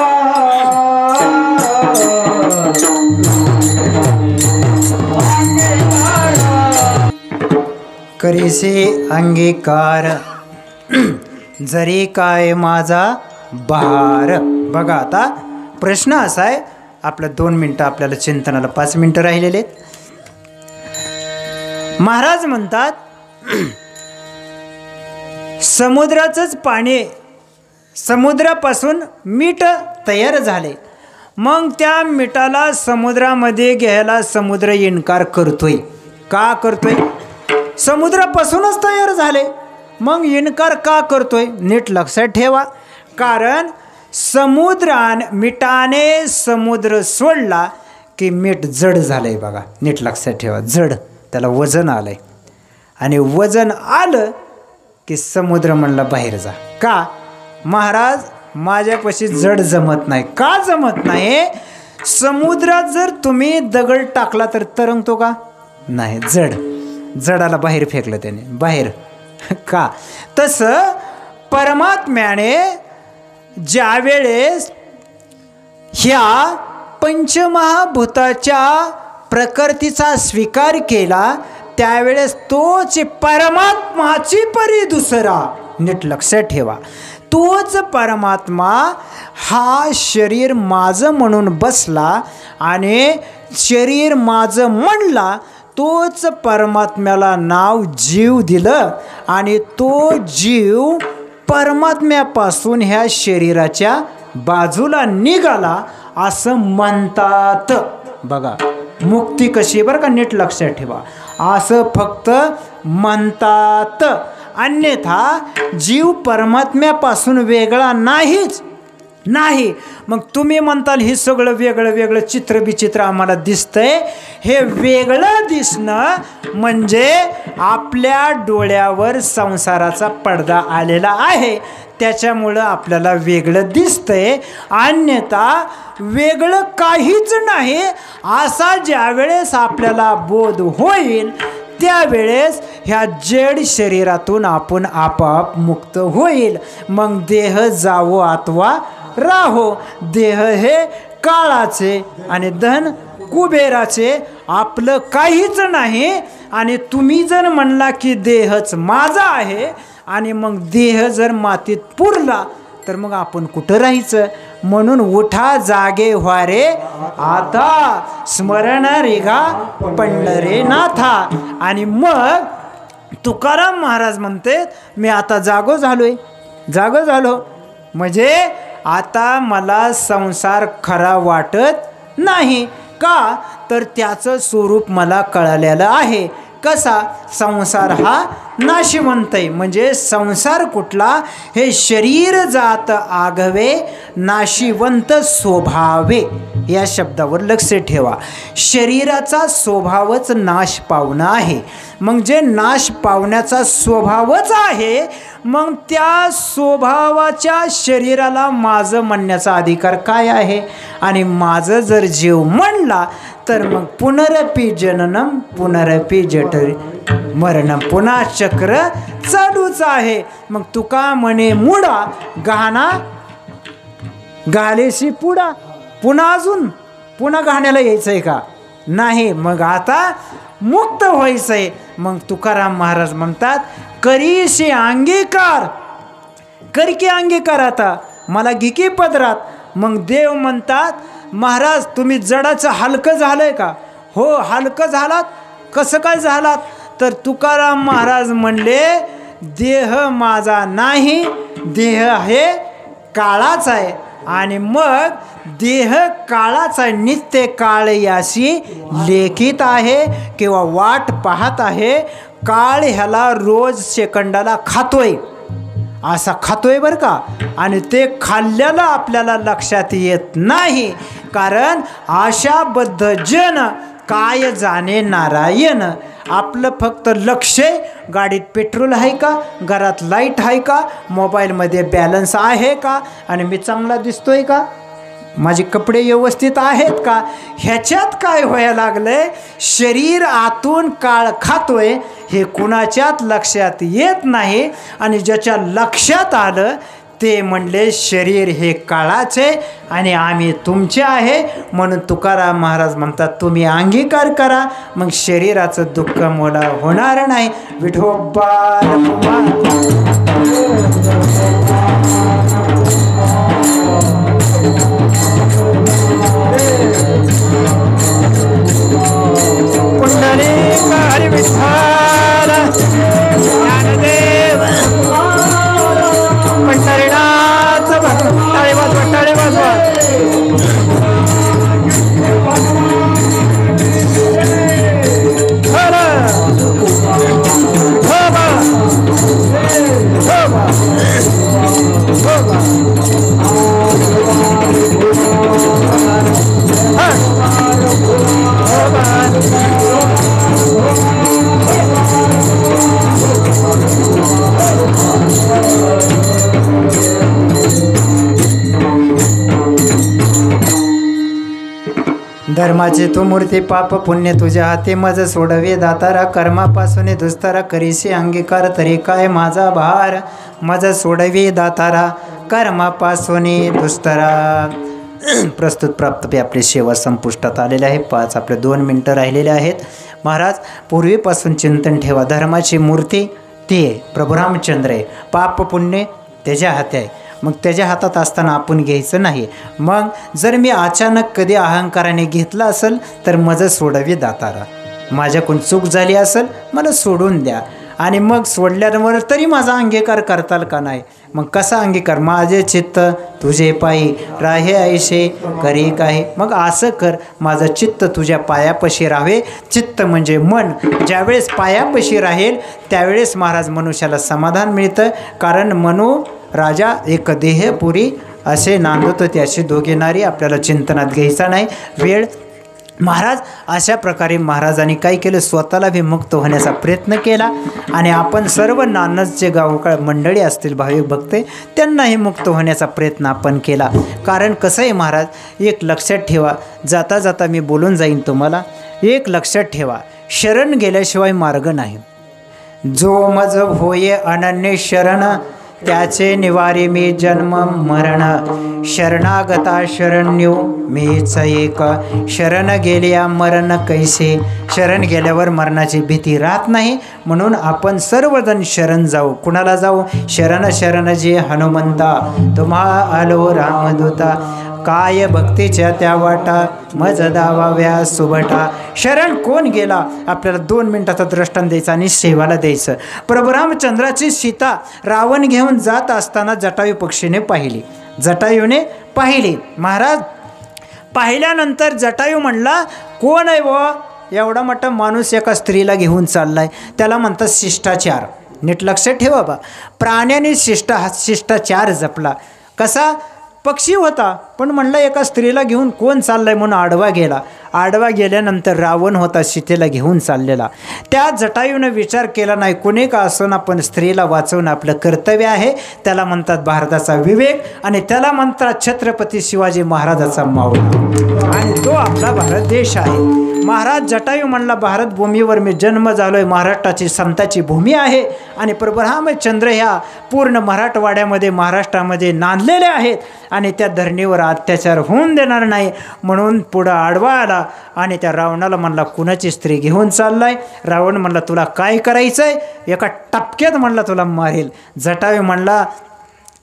करीसे अंगीकार जरी काय माझा भार. बघा आता प्रश्न असा आहे आपलं 2 मिनटं आपल्याला चिंतनाला 5 मिनटं राहिलेले आहेत. महाराज म्हणतात समुद्राचंच पाणी समुद्रापासून मीठ तयार झाले मग त्या मिठाला समुद्रामध्ये घ्यायला समुद्र इन्कार करतोय. का करतोय? समुद्रापासूनच तयार झाले मग इन्कार का करतोय? नीट लक्षात ठेवा. कारण मिठाने समुद्र सोडला की मीठ जड झालंय. बघा नीट लक्षात ठेवा. जड त्याला वजन आलंय आणि वजन आलं की समुद्र म्हणला बाहेर जा. का? महाराज माझ्यापाशी जड जमत नाही. का जमत नाही? समुद्रात जर तुम्ही दगड टाकला तर तरंगतो का? नाही. जडाला बाहेर फेकलं त्याने बाहेर. का? तसं परमात्म्याने ज्या वेळेस ह्या पंचमहाभूताच्या प्रकृतीचा स्वीकार केला त्यावेळेस तोच परमात्माची परी दुसरा. नीट लक्षात ठेवा. तोच परमात्मा हा शरीर माझं म्हणून बसला आणि शरीर माझं म्हणला. तोच परमात्म्याला नाव जीव दिलं आणि तो जीव परमात्म्यापासून ह्या शरीराच्या बाजूला निघाला असं म्हणतात. बघा मुक्ती कशी बरं का नीट लक्षात ठेवा. असं फक्त म्हणतात. अन्यथा जीव परमात्म्यापासून वेगळा नाहीच नाही. मग तुम्ही म्हणताल हे सगळं वेगळं चित्र विचित्र आम्हाला दिसतंय. हे वेगळं दिसणं म्हणजे आपल्या डोळ्यावर संसाराचा पडदा आलेला आहे त्याच्यामुळं आपल्याला वेगळं दिसतंय. अन्यथा वेगळं काहीच नाही असा ज्यावेळेस आपल्याला बोध होईल त्यावेळेस ह्या जड शरीरातून आपण आपोआप मुक्त होईल. मग देह जावो अथवा राहो. देह हे काळाचे आणि धन कुबेराचे. आपलं काहीच नाही. आणि तुम्ही जर म्हणला की देहच माझा आहे आणि मग देह जर मातीत पुरला तर मग आपण कुठं राहायचं? म्हणून उठा जागे व्हारे आता स्मरण रेगा पंढरे नाथा. आणि मग तुकाराम महाराज म्हणते मी आता जागो झालो म्हणजे आता मला संसार खरा वाटत नाही. का? तर त्याचं स्वरूप मला कळलेलं आहे. कसा? संसार हा नाशिवंत आहे. म्हणजे संसार कुठला? हे शरीर जात आगवे नाशिवंत स्वभावे. या शब्दावर लक्ष ठेवा. शरीराचा स्वभावच नाश पावणं आहे. मग जे नाश पावण्याचा स्वभावच आहे मग त्या स्वभावाच्या शरीराला माझं म्हणण्याचा अधिकार काय आहे? आणि माझं जर जीव म्हणला तर मग पुनरपी जननम पुनरपी जठरी मरणम. पुन्हा चक्र चालूच आहे. मग तुका म्हणे मुडा गहाणा घालेशी पुढा. पुन्हा गहाण्याला यायचंय का? नाही. मग आता मुक्त व्हायचंय. मग तुकाराम महाराज म्हणतात करीशी अंगीकार. कर की अंगीकार आता मला घे की पदरात. मग देव म्हणतात महाराज तुम्ही जडाचं हलकं झालंय का? हो हलकं झालात. कसं काय झालात? तर तुकाराम महाराज म्हणले देह माझा नाही. देह हे काळाच आहे आणि मग देह काळाचा नित्य काळ याशी लेखित आहे किंवा वाट पाहत आहे. काळ ह्याला रोज सेकंदाला खातोय, असा खातोय बरं का. आणि ते खाल्ल्याला आपल्याला लक्षात येत नाही, कारण आशाबद्ध जन काय जाणे नारायण. आपलं फक्त लक्ष गाडीत पेट्रोल आहे का, घरात लाईट आहे का, मोबाईलमध्ये बॅलन्स आहे का, आणि मी चांगला दिसतोय का, माझे कपडे व्यवस्थित आहेत का, ह्याच्यात काय व्हायला लागलंय. शरीर आतून काळ खातोय हे कुणाच्यात लक्षात येत नाही. आणि ज्याच्या लक्षात आलं ते म्हणले शरीर हे काळाचे आणि आम्ही तुमचे आहे. म्हणून तुकाराम महाराज म्हणतात तुम्ही अंगीकार करा, मग शरीराचं दुःख मला होणार नाही. विठोबा पुंडलिक हरी विठ्ठल ज्ञानदेव पंढरीनाथ टाळी वाजवा टाळी वाजवा. धर्माची तू मूर्ती पाप पुण्य तुझ्या हाती मज सोडवे दातारा. कर्मापासून दुस्तरा करीशी अंगीकार तरी काय माझा भार. मज सोडवे दातारा कर्मापासून दुस्तरा. प्रस्तुत प्राप्त आपली सेवा संपुष्टात आलेली आहे. 5 आपले 2 मिनटं राहिलेले आहेत. महाराज पूर्वीपासून चिंतन ठेवा. धर्माची मूर्ती ती आहे प्रभू रामचंद्र आहे. पाप पुण्य त्याच्या हाती आहे. मग त्याच्या हातात असताना आपण घ्यायचं नाही. मग जर मी अचानक कधी अहंकाराने घेतला असेल तर माझं सोडवे दातारा. माझ्याकडून चूक झाली असेल मला सोडून द्या. आणि मग सोडल्यावर तरी माझा अंगीकार करताल का नाही. मग कसा अंगीकार. माझे चित्त तुझे पायी राहे ऐशे करी काही. मग असं कर, माझं चित्त तुझ्या पायापाशी राहावे. चित्त म्हणजे मन. ज्यावेळेस पायापाशी राहील त्यावेळेस महाराज मनुष्याला समाधान मिळतं. कारण मनु राजा एक देहपुरी असे नांदत होते. अशी दोघे नारी आपल्याला चिंतनात घ्यायचा नाही. वेळ महाराज अशा प्रकारे महाराजांनी काय केलं, स्वतःला बी मुक्त होण्याचा प्रयत्न केला. आणि आपण सर्व नानसचे गावकाळ मंडळी असतील भाविक भक्ते त्यांनाही मुक्त होण्याचा प्रयत्न आपण केला. कारण कसं आहे महाराज, एक लक्षात ठेवा. जाता जाता मी बोलून जाईन तुम्हाला. एक लक्षात ठेवा, शरण गेल्याशिवाय मार्ग नाही. जो मज होये अनन्य शरण त्याचे निवारे मी जन्म मरण. शरणागता शरण्यो मीच एक. शरण गेल्या मरण कैसे. शरण गेल्यावर मरणाची भीती राहत नाही. म्हणून आपण सर्वजण शरण जाऊ. कुणाला जाऊ. शरण शरण जे हनुमंता तुम्हा आलो रामदूता. काय भक्तीच्या त्या वाटा मज दावाव्या सुभटा. शरण कोण गेला आपल्याला 2 मिनिटाचा दृष्टांत द्यायचा आणि सेवाला द्यायचं. प्रभू रामचंद्राची सीता रावण घेऊन जात असताना जटायू पक्षीने पाहिली. जटायूने पाहिली. महाराज पाहिल्यानंतर जटायू म्हणला कोण आहे व एवढा मोठा माणूस एका स्त्रीला घेऊन चाललाय. त्याला म्हणतात शिष्टाचार. नीट लक्षात ठेवा बा. प्राण्याने शिष्टाचार जपला. कसा. पक्षी होता पण म्हणलं एका स्त्रीला घेऊन कोण चाललाय म्हणून आडवा गेला. आडवा गेल्यानंतर रावण होता सीतेला घेऊन चाललेला. त्या जटायूने विचार केला नाही. कोणी का असोना पण स्त्रीला वाचवणं आपलं कर्तव्य आहे. त्याला म्हणतात भारताचा विवेक. आणि त्याला म्हणतात छत्रपती शिवाजी महाराजाचा मावळा. आणि तो आपला भारत देश आहे. महाराज जटायू म्हणला भारत भूमीवर मी जन्म झालोय. महाराष्ट्राची संताची भूमी आहे. आणि प्रभू रामचंद्र ह्या पूर्ण मराठवाड्यामध्ये महाराष्ट्रामध्ये नांदलेले आहेत. आणि त्या धरणीवर अत्याचार होऊन देणार नाही म्हणून पुढं आडवा आला. आणि त्या रावणाला म्हणला कुणाची स्त्री घेऊन चाललाय. रावण म्हणला तुला काय करायचंय. एका टपक्यात म्हणला तुला मारेल. जटायू म्हणला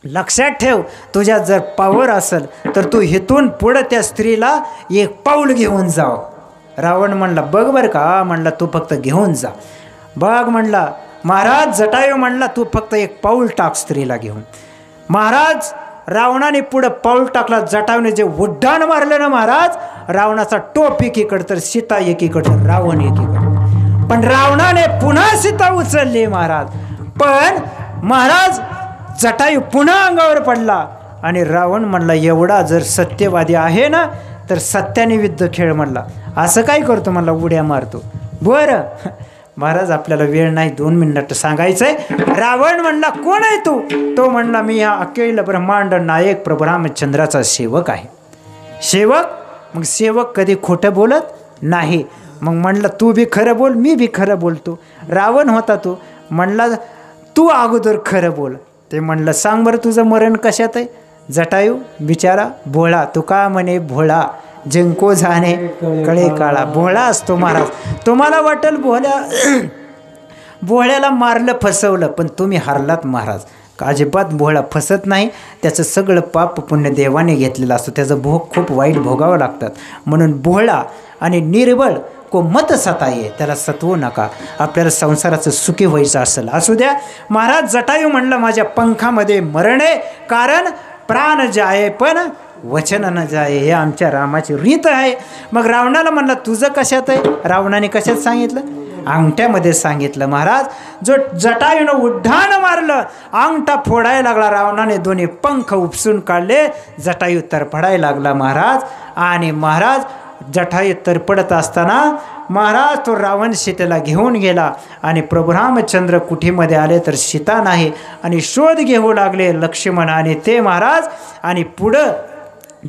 लक्षात ठेव, तुझ्यात जर पावर असेल तर तू इथून पुढं त्या स्त्रीला 1 पाऊल घेऊन जाव. रावण म्हणला बघ बरं का. म्हणला तू फक्त घेऊन जा. बघ म्हणला. महाराज जटायू म्हणला तू फक्त 1 पाऊल टाक स्त्रीला घेऊन. महाराज रावणाने पुढं पाऊल टाकला, जटायूने जे उड्डाण मारलं ना महाराज, रावणाचा टोप एकीकडे तर सीता एकीकडे, रावण एकीकडे. पण रावणाने पुन्हा सीता उचलली महाराज. पण महाराज जटायू पुन्हा अंगावर पडला आणि रावण म्हणला, एवढा जर सत्यवादी आहे ना तर सत्याने युद्ध खेळ म्हणला. असं काय करतो म्हणला, उड्या मारतो. बरं महाराज आपल्याला वेळ नाही, 2 मिनिटं सांगायचंय. रावण म्हणला, कोण आहे तू? तो म्हणला, मी हा अखिल ब्रह्मांड नायक प्रभू रामचंद्राचा सेवक आहे. सेवक? मग सेवक कधी खोटं बोलत नाही. मग म्हणलं, तू बी खरं बोल, मी बी खरं बोलतो. रावण होता तो. म्हणला, तू अगोदर खरं बोल. ते म्हणलं, सांग बरं तुझं मरण कशात आहे? जटायू बिचारा भोळा, तू का म्हणे भोळा, जिंको जाणे कळे काळा. भोळा असतो महाराज. तुम्हाला वाटेल भोळ्याला मारलं, फसवलं, पण तुम्ही हारलात महाराज. अजिबात भोळा फसत नाही. त्याचं सगळं पाप पुण्य देवाने घेतलेलं असतं. त्याचं भोग खूप वाईट भोगावं लागतात. म्हणून भोळा आणि निर्बळ को मत सताये, त्याला सत्वू नका. आपल्याला संसाराचं सुखी व्हायचं असेल असू द्या. महाराज जटायू म्हणलं, माझ्या पंखामध्ये मरण आहे, कारण प्राण जाये पण वचन न जाये, हे आमच्या रामाची रीत आहे. मग रावणाला म्हणलं, तुझं कशात आहे? रावणाने कशात सांगितलं? अंगठ्यामध्ये सांगितलं महाराज. जो जटायूनं उड्डाण मारलं, अंगठा फोडायला लागला. रावणाने दोन्ही पंख उपसून काढले. जटायू तरफडायला लागला महाराज. आणि महाराज जटायू तरपडत असताना महाराज तो रावण सीतेला घेऊन गेला. आणि प्रभू रामचंद्र कुठीमध्ये आले तर सीता नाही. आणि शोध घेऊ लागले लक्ष्मण आणि ते महाराज. आणि पुढं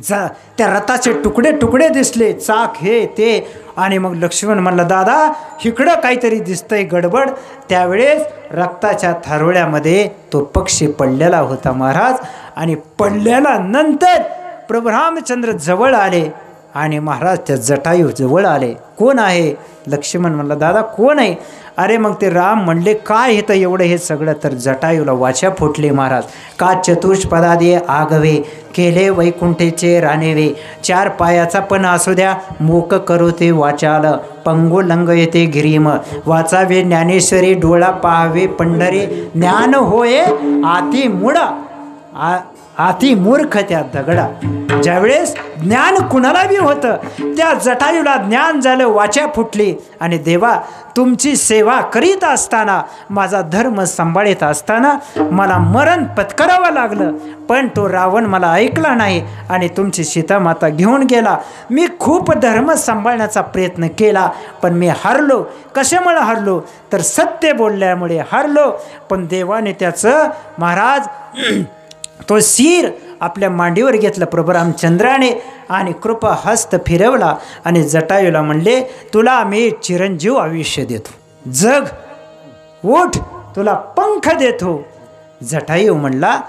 त्या रथाचे तुकडे तुकडे दिसले, चाक हे ते. आणि मग लक्ष्मण म्हणलं, दादा इकडं काहीतरी दिसतंय गडबड. त्यावेळेस रक्ताच्या थारोळ्यामध्ये तो पक्षी पडलेला होता महाराज. आणि पडलेला नंतर प्रभू रामचंद्र जवळ आले आणि महाराज त्या जटायू जवळ आले. कोण आहे? लक्ष्मण म्हणलं, दादा कोण आहे? अरे मग ते राम म्हणले, काय येतं एवढं हे सगळं? तर जटायूला वाचा फुटले महाराज. का चतुष्पदादे आगवे, केले वैकुंठेचे राणेवे. 4 पायाचा पण असू द्या, मोक करू ते वाचाल, पंगू लंग येते गिरीम. वाचावे ज्ञानेश्वरी, डोळा पाहावे पंढरी. ज्ञान होये आती मुडा, आती मूर्ख त्या दगडा. ज्यावेळेस ज्ञान कुणाला बी होतं, त्या जटायूला ज्ञान झालं, वाचा फुटली. आणि देवा तुमची सेवा करीत असताना, माझा धर्म सांभाळीत असताना मला मरण पत्करावं लागलं. पण तो रावण मला ऐकला नाही आणि तुमची सीतामाता घेऊन गेला. मी खूप धर्म सांभाळण्याचा प्रयत्न केला, पण मी हारलो. कशामुळे हारलो? तर सत्य बोलल्यामुळे हारलो. पण देवाने त्याचं महाराज तो शिर आपल्या मांडीवर घेतलं प्रभू रामचंद्राने आणि कृपा हस्त फिरवला. आणि जटायूला म्हणले, तुला मी चिरंजीव आयुष्य देतो, जग उठ, तुला पंख देतो. जटायू म्हणला,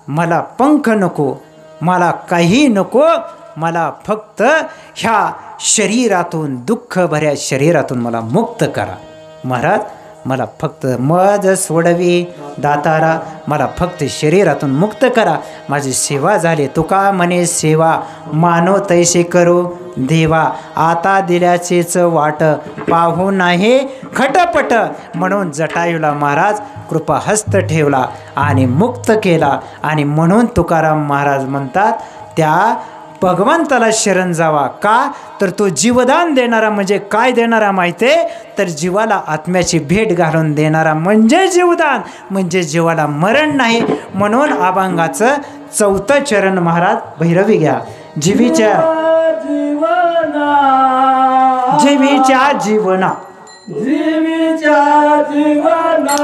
मला पंख नको, मला काही नको, मला फक्त ह्या शरीरातून, दुःख भऱ्या शरीरातून मला मुक्त करा. महाराज मला फक्त मज सोडवी दातारा, मला फक्त शरीरातून मुक्त करा. माझी सेवा झाली. तुका म्हणे सेवा, मानो तैसे करो देवा. आता दिल्याचेच वाट, पाहू नाही खटपट. म्हणून जटायूला महाराज कृपा हस्त ठेवला आणि मुक्त केला. आणि म्हणून तुकाराम महाराज म्हणतात, त्या भगवंताला शरण जावा. का? तर तो जीवदान देणारा म्हणजे काय देणारा माहिती आहे? तर जीवाला आत्म्याची भेट घालून देणारा म्हणजे जीवदान, म्हणजे जीवाला मरण नाही. म्हणून अभंगाचं 4थं चरण महाराज भैरवी घ्या. जीवीच्या जीवीच्या जीवना, जीवीच्या जीवना,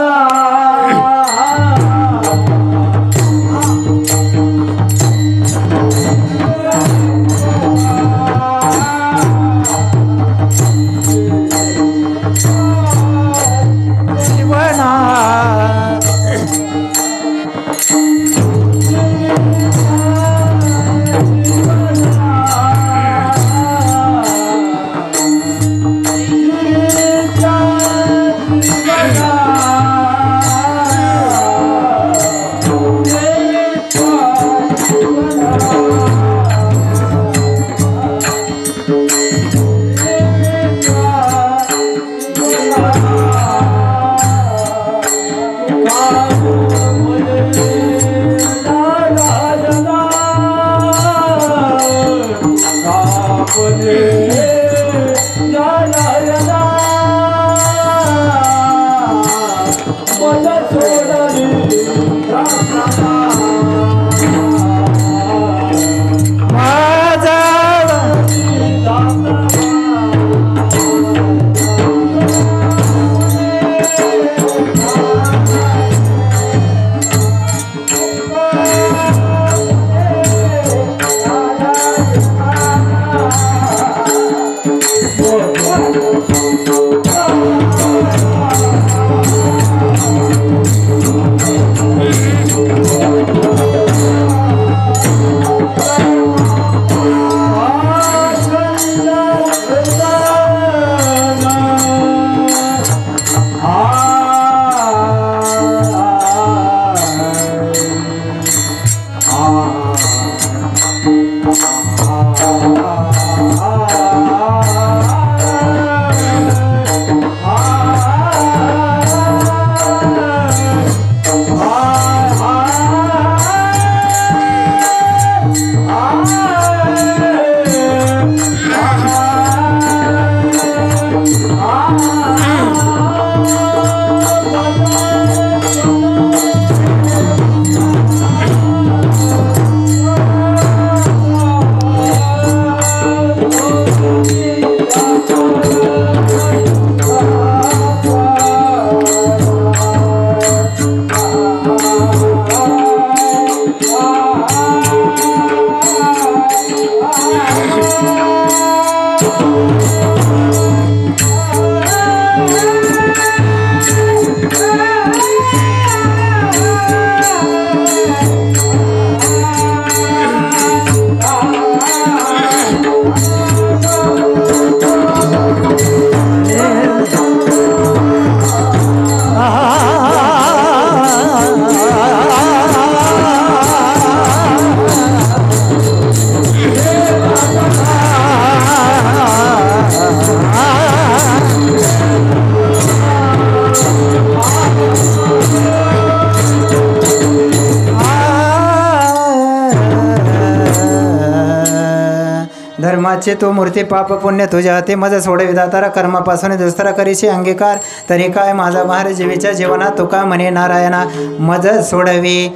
धर्माचे तो मूर्ती पाप पुण्य तुझ्या हाती मज सोडे विधातारा कर्मापासून दुसरा करीशी अंगीकार तरी काय माझा भार जीवेच्या जीवनात तुका म्हणे नारायणा मज सोडवी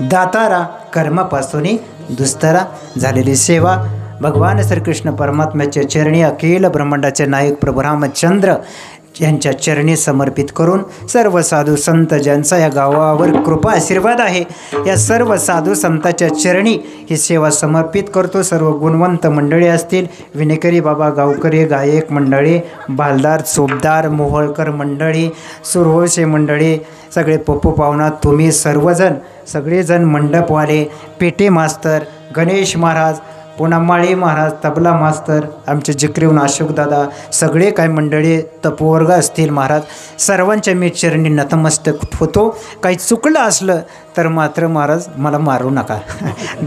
दातारा कर्मापासून दुस्तरा झालेली सेवा भगवान श्रीकृष्ण परमात्म्याच्या चरणी अखिल ब्रह्मांडाचे नायक प्रभू रामचंद्र यांच्या चरणी समर्पित करून सर्व साधू संत ज्यांचा या गावावर कृपा आशीर्वाद आहे या सर्व साधू संतांच्या चरणी ही सेवा समर्पित करतो। सर्व गुणवंत मंडळी असतील, विनेकरी बाबा, गावकरी, गायक मंडळी, बालदार, चोपदार, मोहोळकर मंडळी, सुरहोशे मंडळी, सगळे पप्पू पाहुणा, तुम्ही सर्वजण सगळेजण, मंडपवाले, पेटे मास्तर, गणेश महाराज, पुन्हा माळी महाराज, तबला मास्तर, आमचे जिकरीहून अशोकदादा, सगळे काय मंडळी, तपोवर्ग असतील महाराज, सर्वांच्या मी चरणी नतमस्तक होतो। काही चुकलं असलं तर मात्र महाराज मला मारू नका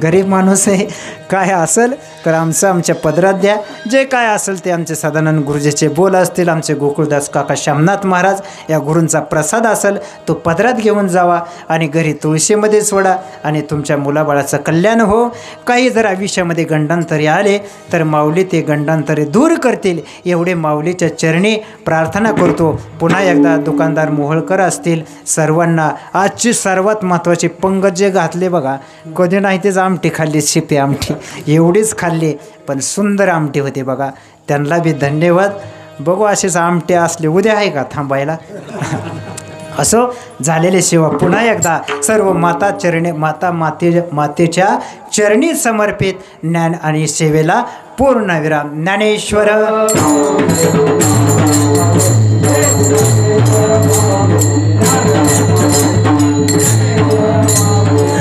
गरीब माणूस आहे, काय असेल तर आमच्या पदरात द्या। जे काय असेल ते आमचे सदानंद गुरुजीचे बोल असतील, आमचे गोकुळदास काका श्यामनाथ महाराज या गुरूंचा प्रसाद असेल तो पदरात घेऊन जावा आणि घरी तुळशीमध्ये सोडा आणि तुमच्या मुलाबाळाचं कल्याण हो। काही जर आयुष्यामध्ये गंडांतरी आले तर माऊली ते गंडांतरी दूर करतील एवढे माऊलीच्या चरणी प्रार्थना करतो। पुन्हा एकदा दुकानदार मोहोळकर असतील, सर्वांना आजची सर्वात महत्त्वाची पंगत जे घातले बघा, कधी नाही तेच आमटी खाल्ली, शिपी आमटी एवढीच खाल्ली पण सुंदर आमटी होती बघा, त्यांना बी धन्यवाद। बघू असेच आमटे असले उद्या आहे का थांबायला असो झालेले सेवा पुन्हा एकदा सर्व मातेच्या चरणी समर्पित ज्ञान आणि सेवेला पूर्णविराम। Dnyaneshwar Thank you.